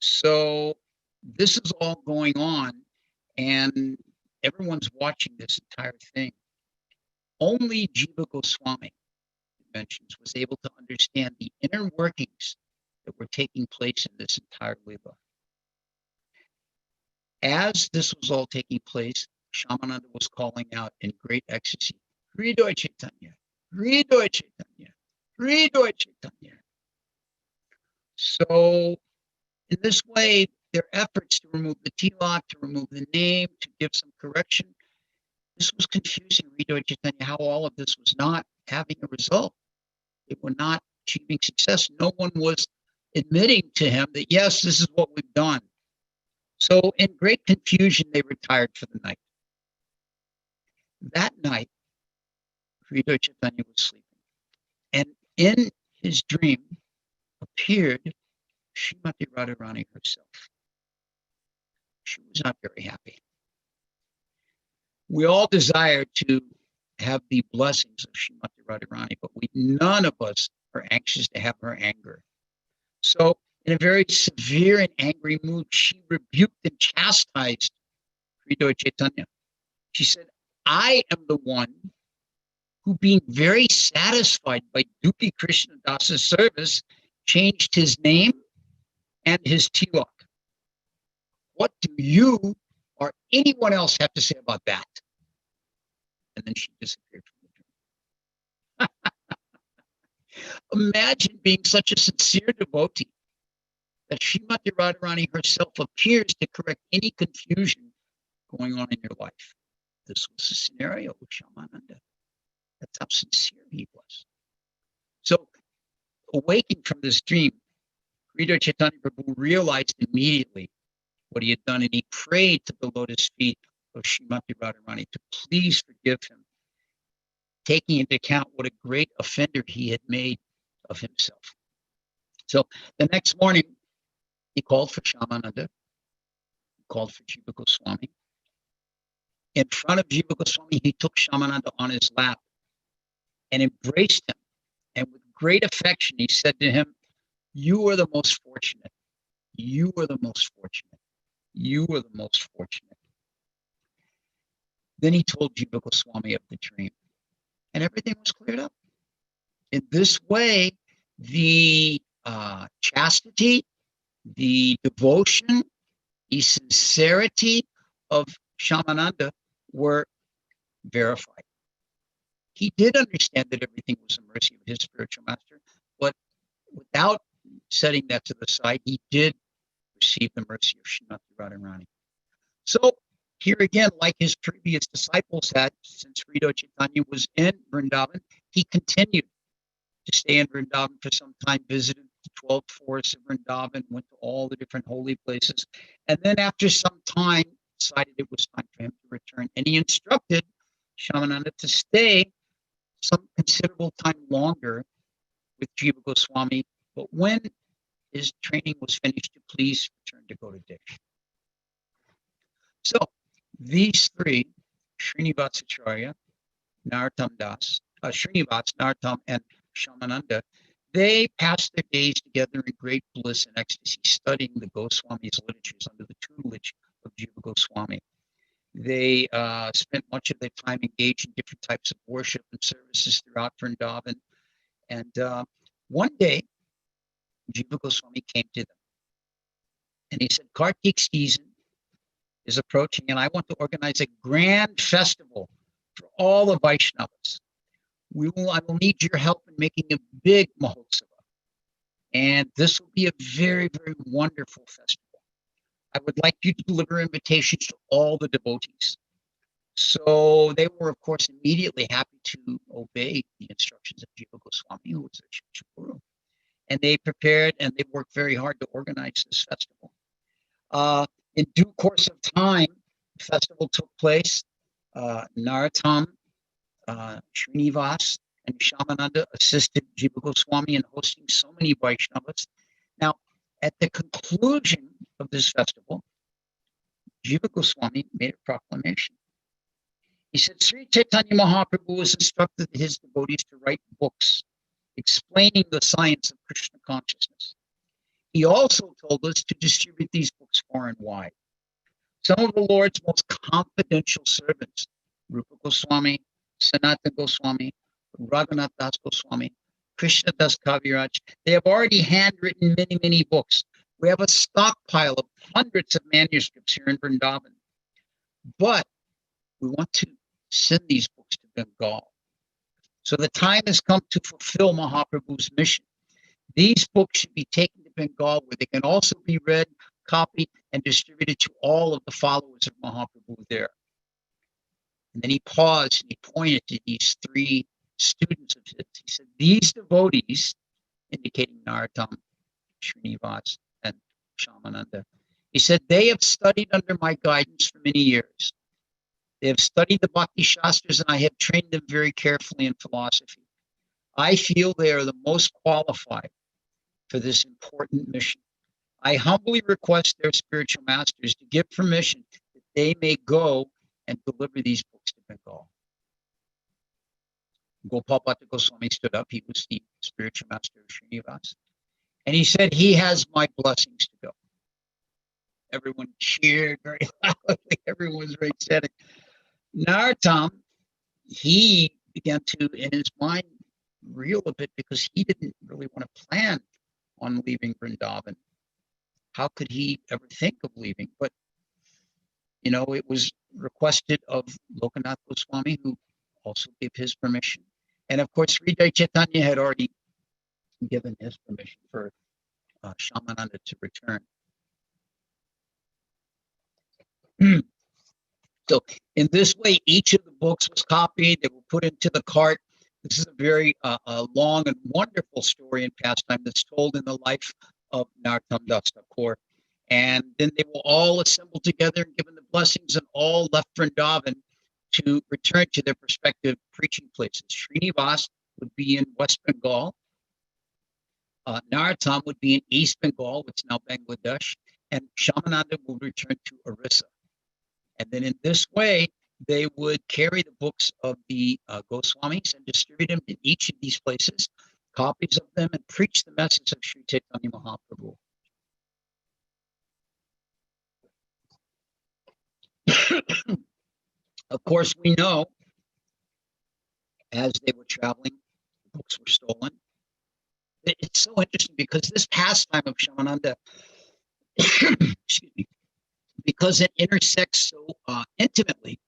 So this is all going on, and everyone's watching this entire thing. Only Jiva Goswami, it mentions, was able to understand the inner workings that were taking place in this entire Leela. As this was all taking place, Shyamananda was calling out in great ecstasy, Hridoy Chaitanya, Hridoy Chaitanya, Hridoy Chaitanya. So in this way, their efforts to remove the tilak, to remove the name, to give some correction, this was confusing Hridoy Chaitanya, how all of this was not having a result. They were not achieving success. No one was admitting to him that, yes, this is what we've done. So in great confusion, they retired for the night. That night, Hridoy Chaitanya was sleeping. And in his dream appeared Srimati Radharani herself. She was not very happy. We all desire to have the blessings of Srimati Radharani, but none of us are anxious to have her anger. So in a very severe and angry mood, she rebuked and chastised Hridoy Chaitanya. She said, I am the one who, being very satisfied by Duki Krishna Das's service, changed his name and his tilak. What do you or anyone else have to say about that? And then she disappeared from the dream. Imagine being such a sincere devotee that Srimati Radharani herself appears to correct any confusion going on in your life. This was the scenario with Shyamananda. That's how sincere he was. So, awaking from this dream, Hridoy Chaitanya Prabhu realized immediately what he had done, and he prayed to the lotus feet of Srimati Radharani to please forgive him, taking into account what a great offender he had made of himself. So the next morning, he called for Shyamananda, he called for Jiva Goswami. In front of Jiva Goswami, he took Shyamananda on his lap and embraced him. And with great affection, he said to him, you are the most fortunate. You are the most fortunate. You are the most fortunate. Then he told Jiva Goswami of the dream, and everything was cleared up. In this way, the chastity, the devotion, the sincerity of Shyamananda were verified. He did understand that everything was the mercy of his spiritual master, but without setting that to the side, he did receive the mercy of Srimati Radharani. So here again, like his previous disciples had, since Hridoy Chaitanya was in Vrindavan, he continued to stay in Vrindavan for some time, visited the 12 forests of Vrindavan, went to all the different holy places, and then after some time, decided it was time for him to return. And he instructed Shyamananda to stay some considerable time longer with Jiva Goswami, but when his training was finished, to please return to Gaudiya. So these three, Srinivasacharya, Narottam Das, Srinivas, Narottam, and Shyamananda, they passed their days together in great bliss and ecstasy, studying the Goswami's literatures under the tutelage of Jiva Goswami. They spent much of their time engaged in different types of worship and services throughout Vrindavan. And one day, Jiva Goswami came to them and he said, Kartik season is approaching, and I want to organize a grand festival for all the Vaishnavas. I will need your help in making a big Mahotsava. And this will be a very, very wonderful festival. I would like you to deliver invitations to all the devotees. So they were, of course, immediately happy to obey the instructions of Jiva Goswami, who was their Guru. And they prepared and they worked very hard to organize this festival. In due course of time, the festival took place. Narottam, Srinivas, and Shyamananda assisted Jiva Goswami in hosting so many Vaishnavas. Now, at the conclusion of this festival, Jiva Goswami made a proclamation. He said, Sri Chaitanya Mahaprabhu was instructed his devotees to write books explaining the science of Krishna consciousness. He also told us to distribute these books far and wide. Some of the Lord's most confidential servants, Rupa Goswami, Sanatana Goswami, Raghunath Das Goswami, Krishna Das Kaviraj, they have already handwritten many, many books. We have a stockpile of hundreds of manuscripts here in Vrindavan. But we want to send these books to Bengal. So the time has come to fulfill Mahaprabhu's mission. These books should be taken to Bengal, where they can also be read, copied, and distributed to all of the followers of Mahaprabhu there. And then he paused and he pointed to these three students of his. He said, these devotees, indicating Narottam, Srinivas, and Shyamananda, he said, they have studied under my guidance for many years. They have studied the Bhakti Shastras, and I have trained them very carefully in philosophy. I feel they are the most qualified for this important mission. I humbly request their spiritual masters to give permission that they may go and deliver these books to Bengal. Gopal Bhatta Goswami stood up. He was the spiritual master of Srinivas. And he said, he has my blessings to go. Everyone cheered very loudly. Everyone was very ecstatic. Narottam, he began to, in his mind, reel a bit because he didn't really want to plan on leaving Vrindavan. How could he ever think of leaving? But, you know, it was requested of Lokanath Goswami, who also gave his permission. And of course, Sridhar Chaitanya had already given his permission for Shyamananda to return. So in this way, each of the books was copied. They were put into the cart. This is a very long and wonderful story and pastime that's told in the life of Narottam Das Thakur. And then they were all assembled together and given the blessings, and all left Vrindavan to return to their respective preaching places. Srinivas would be in West Bengal. Narottam would be in East Bengal, which is now Bangladesh. And Shyamananda would return to Orissa. And then in this way, they would carry the books of the Goswamis and distribute them in each of these places, copies of them, and preach the message of Sri Chaitanya Mahaprabhu. Of course, we know as they were traveling, the books were stolen. It's so interesting because this pastime of Shyamananda, excuse me, because it intersects so intimately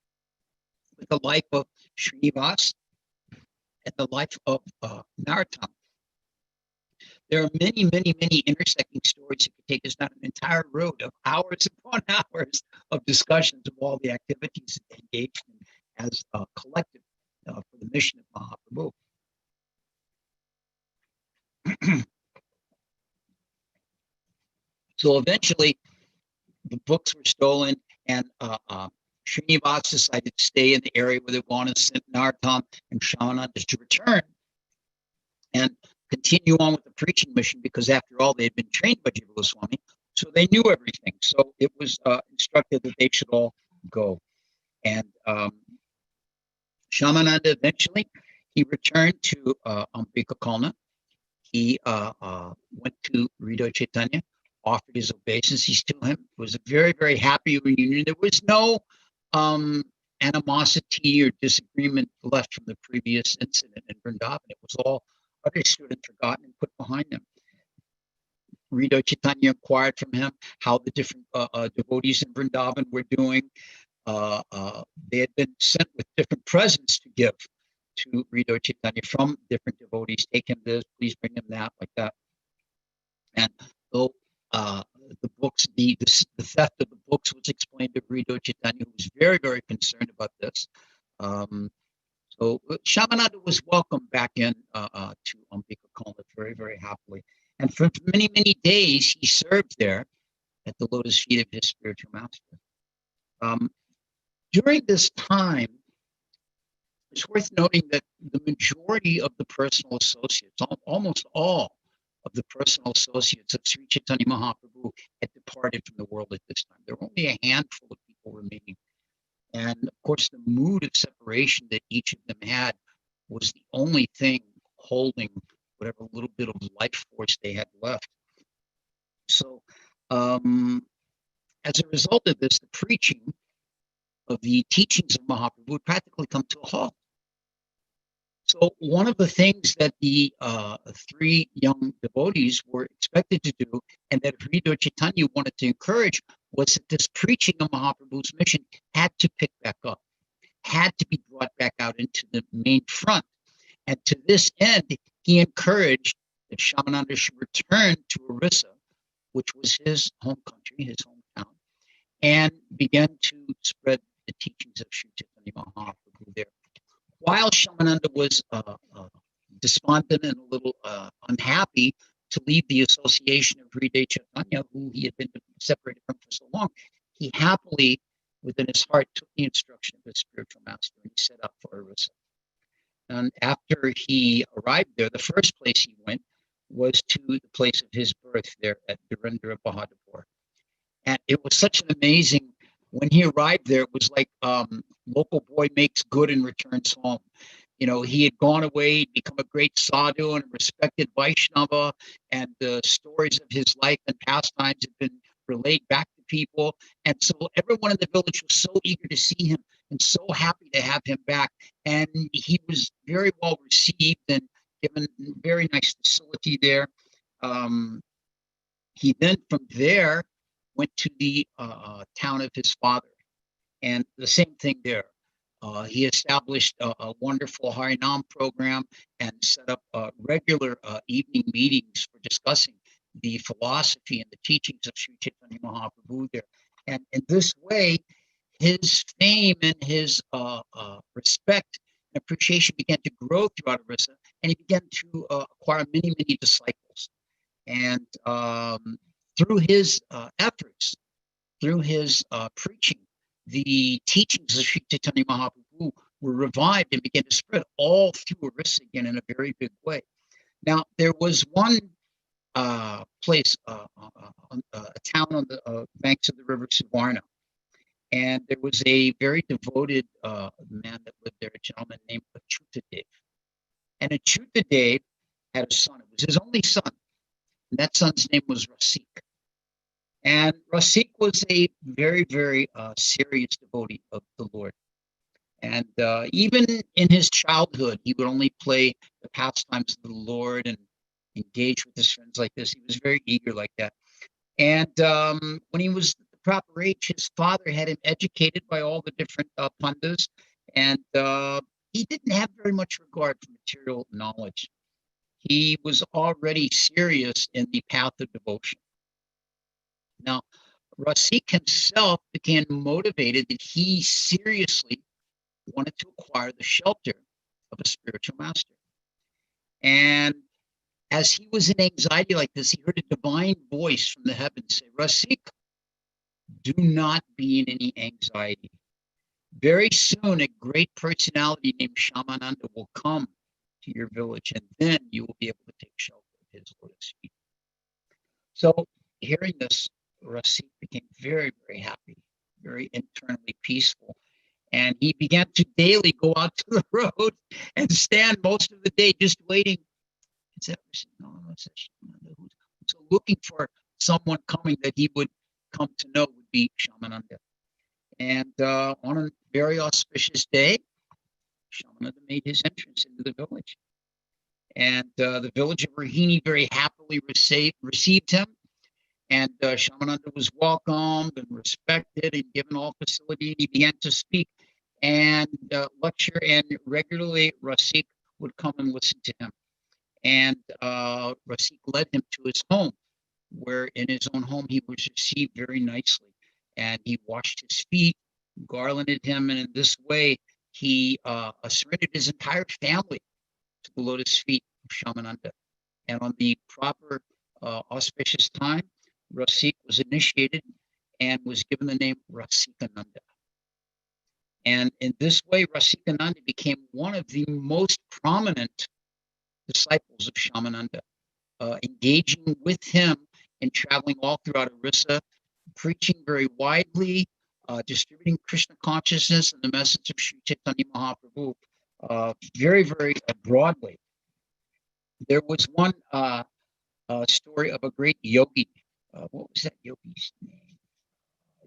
with the life of Srinivas and the life of Narottam. There are many, many, many intersecting stories that could take us down an entire road of hours upon hours of discussions of all the activities that they engaged in as a collective for the mission of Mahaprabhu. So eventually, the books were stolen, and Srinivas decided to stay in the area where they wanted to send Narottam and Shyamananda to return and continue on with the preaching mission, because after all, they had been trained by Jiva Goswami, so they knew everything. So it was instructed that they should all go. And Shyamananda eventually, he returned to ISKCON. He went to Rito Chaitanya, offered his obeisances to him. It was a very, very happy reunion. There was no animosity or disagreement left from the previous incident in Vrindavan. It was all understood and forgotten and put behind them. Rito Chaitanya inquired from him how the different devotees in Vrindavan were doing. They had been sent with different presents to give to Rito Chaitanya from different devotees. Take him this, please bring him that, like that. And though the books, the theft of the books was explained to Rito Chaitanya, who was very, very concerned about this. So Shyamananda was welcomed back in to ISKCON very, very happily. And for many, many days, he served there at the lotus feet of his spiritual master. During this time, it's worth noting that the majority of the personal associates, almost all of the personal associates of Sri Chaitanya Mahaprabhu had departed from the world at this time. There were only a handful of people remaining. And of course, the mood of separation that each of them had was the only thing holding whatever little bit of life force they had left. So as a result of this, the preaching of the teachings of Mahaprabhu would practically come to a halt. So one of the things that the three young devotees were expected to do, and that Rito Chaitanya wanted to encourage, was that this preaching of Mahaprabhu's mission had to pick back up, had to be brought back out into the main front. And to this end, he encouraged that Shyamananda should return to Orissa, which was his home country, his hometown, and began to spread the teachings of Sri Chaitanya Mahaprabhu there. While Shyamananda was despondent and a little unhappy to leave the association of Rida Chaitanya, who he had been separated from for so long, he happily, within his heart, took the instruction of his spiritual master and he set out for Orissa. And after he arrived there, the first place he went was to the place of his birth there at Dhirendra Bahadurpur. And it was such an amazing, when he arrived there, it was like local boy makes good and returns home. You know, he had gone away, become a great sadhu and a respected Vaishnava, and the stories of his life and pastimes had been relayed back to people. And so everyone in the village was so eager to see him and so happy to have him back. And he was very well received and given very nice facility there. He then from there went to the town of his father, and the same thing there. He established a wonderful Harinam program and set up regular evening meetings for discussing the philosophy and the teachings of Sri Chaitanya Mahaprabhu there. And in this way, his fame and his respect and appreciation began to grow throughout Orissa, and he began to acquire many, many disciples. And through his efforts, through his preaching, the teachings of Sri Chaitanya Mahaprabhu were revived and began to spread all through Orissa again in a very big way. Now, there was one place, a town on the banks of the river Suvarna, and there was a very devoted man that lived there, a gentleman named Achyutadev. And Achyutadev had a son. It was his only son. And that son's name was Rasik. And Rasik was a very, very serious devotee of the Lord. And even in his childhood, he would only play the pastimes of the Lord and engage with his friends like this. He was very eager like that. And when he was the proper age, his father had him educated by all the different pandits, and he didn't have very much regard for material knowledge. He was already serious in the path of devotion. Now, Rasik himself became motivated that he seriously wanted to acquire the shelter of a spiritual master. And as he was in anxiety like this, he heard a divine voice from the heavens say, Rasik, do not be in any anxiety. Very soon, a great personality named Shyamananda will come to your village, and then you will be able to take shelter of his lotus feet. So, hearing this, Rasik became very, very happy, very internally peaceful. And he began to daily go out to the road and stand most of the day just waiting. So looking for someone coming that he would come to know would be Shyamananda. And on a very auspicious day, Shyamananda made his entrance into the village. And the village of Rohini very happily received him. And Shyamananda was welcomed and respected and given all facility. He began to speak and lecture, and regularly Rasik would come and listen to him. And Rasik led him to his home, where in his own home he was received very nicely. And he washed his feet, garlanded him, and in this way he surrendered his entire family to the lotus feet of Shyamananda. And on the proper auspicious time, Rasik was initiated and was given the name Rasikananda. And in this way, Rasikananda became one of the most prominent disciples of Shyamananda, engaging with him and traveling all throughout Orissa, preaching very widely, distributing Krishna consciousness and the message of Sri Chaitanya Mahaprabhu very, very broadly. There was one story of a great yogi. What was that yogi's name?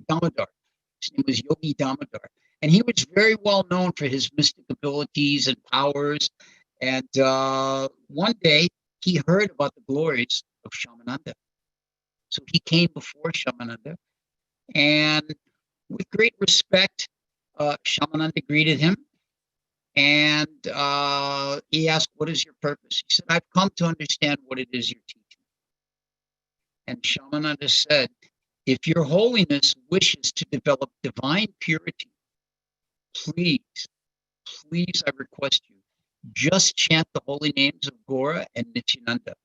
Damodar. His name was Yogi Damodar. And he was very well known for his mystic abilities and powers. And one day he heard about the glories of Shyamananda. So he came before Shyamananda, and with great respect, Shyamananda greeted him. And he asked, "What is your purpose?" He said, "I've come to understand what it is you're teaching." And Shyamananda said, "If your holiness wishes to develop divine purity, please, please, I request you, just chant the holy names of Gora and Nityananda.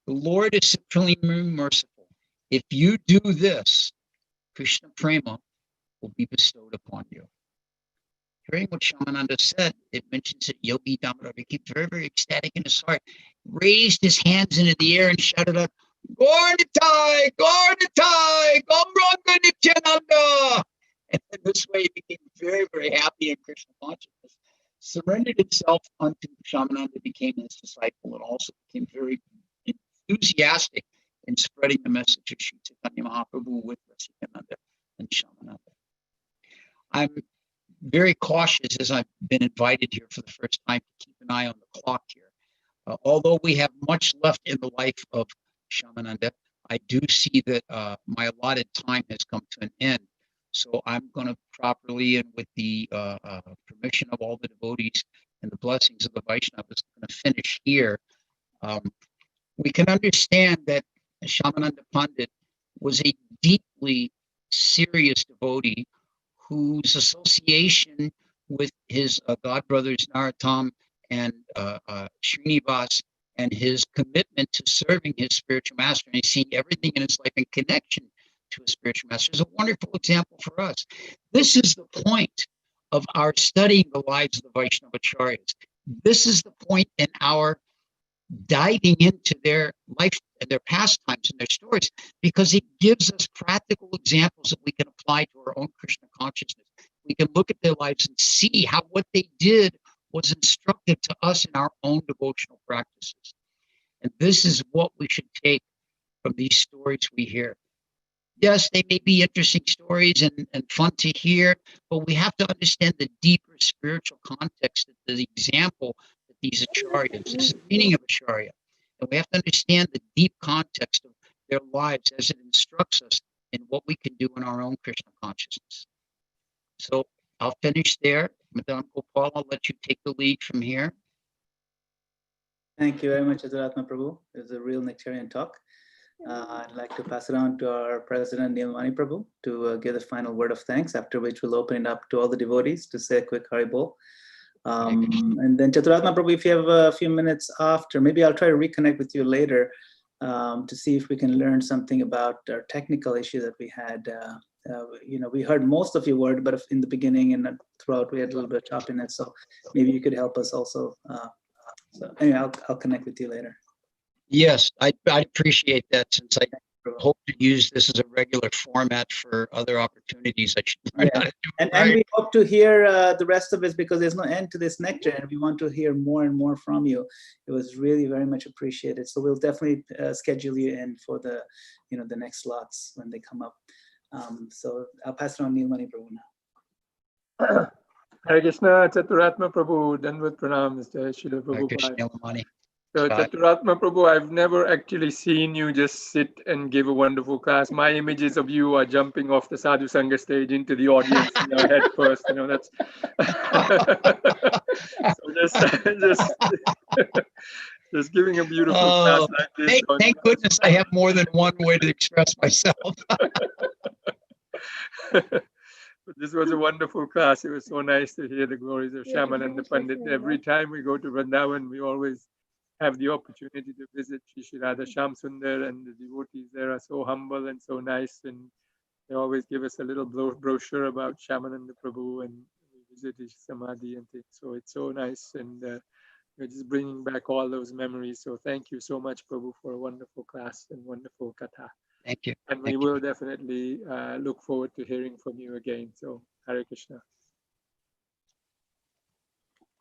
The Lord is supremely merciful. If you do this, Krishna Prema will be bestowed upon you." Hearing what Shyamananda said, it mentions that Yogi Damodar became very, very ecstatic in his heart, raised his hands into the air and shouted out, "Gornitai, Gornitai, Gomranga Nityananda." And in this way, he became very, very happy in Krishna consciousness, surrendered himself unto Shyamananda, became his disciple, and also became very enthusiastic in spreading the message of Sri Chaitanya Mahaprabhu with Rasikananda and Shyamananda. I'm very cautious, as I've been invited here for the first time, to keep an eye on the clock here. Although we have much left in the life of Shyamananda, I do see that my allotted time has come to an end. So I'm going to properly, and with the permission of all the devotees and the blessings of the Vaishnavas, going to finish here. We can understand that Shyamananda Pandit was a deeply serious devotee whose association with his godbrothers Narottam and Srinivas, and his commitment to serving his spiritual master and seeing everything in his life in connection to his spiritual master is a wonderful example for us. This is the point of our studying the lives of the Vaishnavacharyas. This is the point in our diving into their life and their pastimes and their stories, because it gives us practical examples that we can apply to our own Krishna consciousness. We can look at their lives and see how what they did was instructive to us in our own devotional practices. And this is what we should take from these stories we hear. Yes, they may be interesting stories and fun to hear, but we have to understand the deeper spiritual context of the example that these acharyas, this is the meaning of acharya. And we have to understand the deep context of their lives as it instructs us in what we can do in our own Krishna consciousness. So I'll finish there. Madam Gopal, I'll let you take the lead from here. Thank you very much, Chaturatma Prabhu. It was a real nectarian talk. I'd like to pass it on to our president, Nilmani Prabhu, to give the final word of thanks, after which we'll open it up to all the devotees to say a quick Haribol. And then Chaturatma Prabhu, if you have a few minutes after, maybe I'll try to reconnect with you later to see if we can learn something about our technical issue that we had. We heard most of your word, but in the beginning and throughout, we had a little bit of choppiness. So maybe you could help us also. So anyway, I'll connect with you later. Yes, I appreciate that, since I hope to use this as a regular format for other opportunities. I should learn how to do it And right. we hope to hear the rest of it, because there's no end to this nectar, and we want to hear more and more from you. It was really very much appreciated. So we'll definitely schedule you in for the, the next slots when they come up. So I'll pass it on Neelmani Prabhu now. Hare Krishna, Chaturatma Prabhu, Danvat Pranam, Mr. Srila Krishna Prabhupada. Neelmani. So Chaturatma Prabhu, I've never actually seen you just sit and give a wonderful class. My images of you are jumping off the Sadhu Sangha stage into the audience, head first. That's so just giving a beautiful class like this. Thank goodness I have more than one way to express myself. But this was a wonderful class. It was so nice to hear the glories of Shyamananda Pandit. Every time we go to Vrindavan, we always have the opportunity to visit Shri Radha Shyam Sundar, and the devotees there are so humble and so nice, and they always give us a little brochure about Shyamananda Prabhu, and we visit his Samadhi and things. So it's so nice, and we're just bringing back all those memories. So thank you so much, Prabhu, for a wonderful class and wonderful katha. Thank you. And we will definitely look forward to hearing from you again. So Hare Krishna.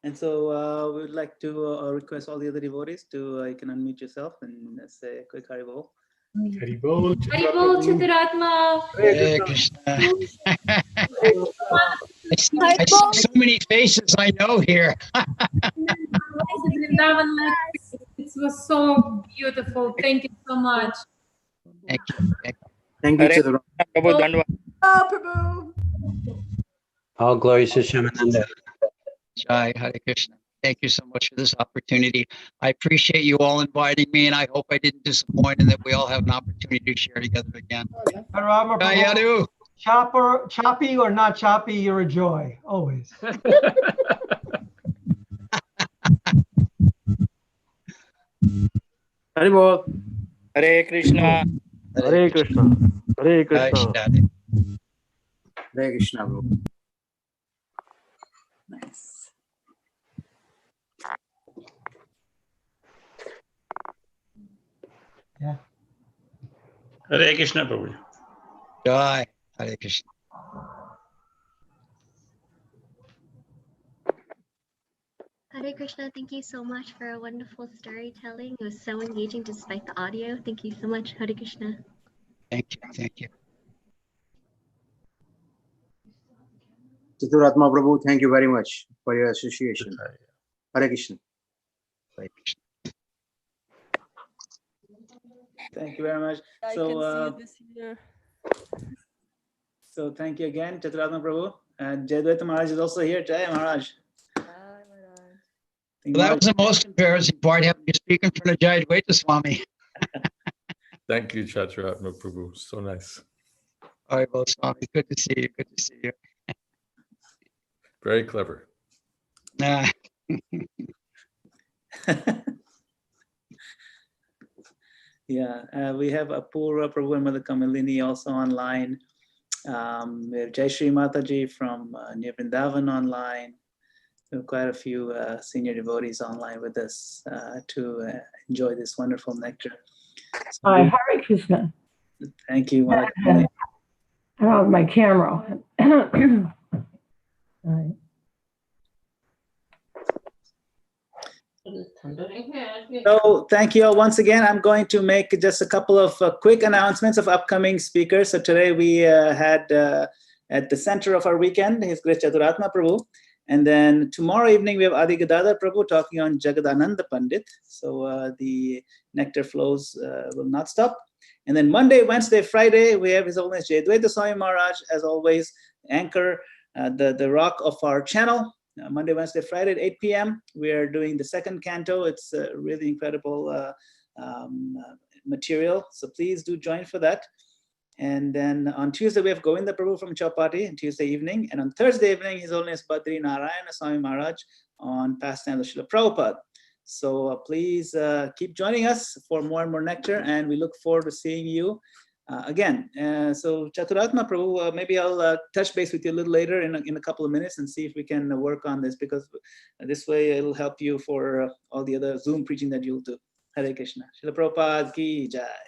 And so we would like to request all the other devotees to, you can unmute yourself and say a quick Haribol. Haribol, Haribol, Chaturatma. Hare Krishna. I see so many faces I know here. It was so beautiful. Thank you so much. Thank you. Thank you, Chaturatma. Prabhu, Dandavad. Oh, Prabhu. All glories to Shyamananda. Jai Hare Krishna. Thank you so much for this opportunity. I appreciate you all inviting me, and I hope I didn't disappoint, and that we all have an opportunity to share together again. Jai Yadu. Choppy or not choppy, you're a joy, always. Haribol. Hare Krishna. Hare Krishna. Hare Jai Krishna. Shri Hare Krishna, bro. Nice. Yeah. Hare Krishna, Prabhu. Jai Hare Krishna. Hare Krishna, thank you so much for a wonderful storytelling. It was so engaging despite the audio. Thank you so much, Hare Krishna. Thank you. Thank you. Chaturatma Prabhu, thank you very much for your association. Hare Krishna. Hare Krishna. Thank you very much. I So, can see this here. so thank you again, Chaturatma Prabhu. And Jayadvaita Maharaj is also here. Jai Maharaj. Well, that was the most embarrassing part, having to speak in front of Jayadvaita Swami. Thank you, Chaturatma Prabhu. So nice. All right, well, Swami, good to see you. Good to see you. Very clever. Yeah, we have Apurva Prabhu and Mother Kamalini also online. We have Jai Shri Mataji from near Vrindavan online. We have quite a few senior devotees online with us to enjoy this wonderful nectar. So Hi, Hare Krishna. thank you, Mother I Kamalini. don't have my camera. All right. So thank you all once again. I'm going to make just a couple of quick announcements of upcoming speakers. So today we had at the center of our weekend, His Grace Chaturatma Prabhu. And then tomorrow evening, we have Adi Gadadhar Prabhu talking on Jagadananda Pandit. So the nectar flows will not stop. And then Monday, Wednesday, Friday, we have His Holiness Jayadvaita Swami Maharaj, as always, anchor, the rock of our channel. Monday, Wednesday, Friday at 8 p.m. We are doing the second canto. It's really incredible material. So please do join for that. And then on Tuesday, we have Govinda Prabhu from Chowpatty on Tuesday evening. And on Thursday evening, His Holiness Badri Narayana Swami Maharaj on Pastimes of Srila Prabhupada. So please keep joining us for more and more nectar. And we look forward to seeing you again. So Chaturatma Prabhu, maybe I'll touch base with you a little later in a couple of minutes and see if we can work on this, because this way it'll help you for all the other Zoom preaching that you'll do. Hare Krishna. Srila Prabhupada ki jai.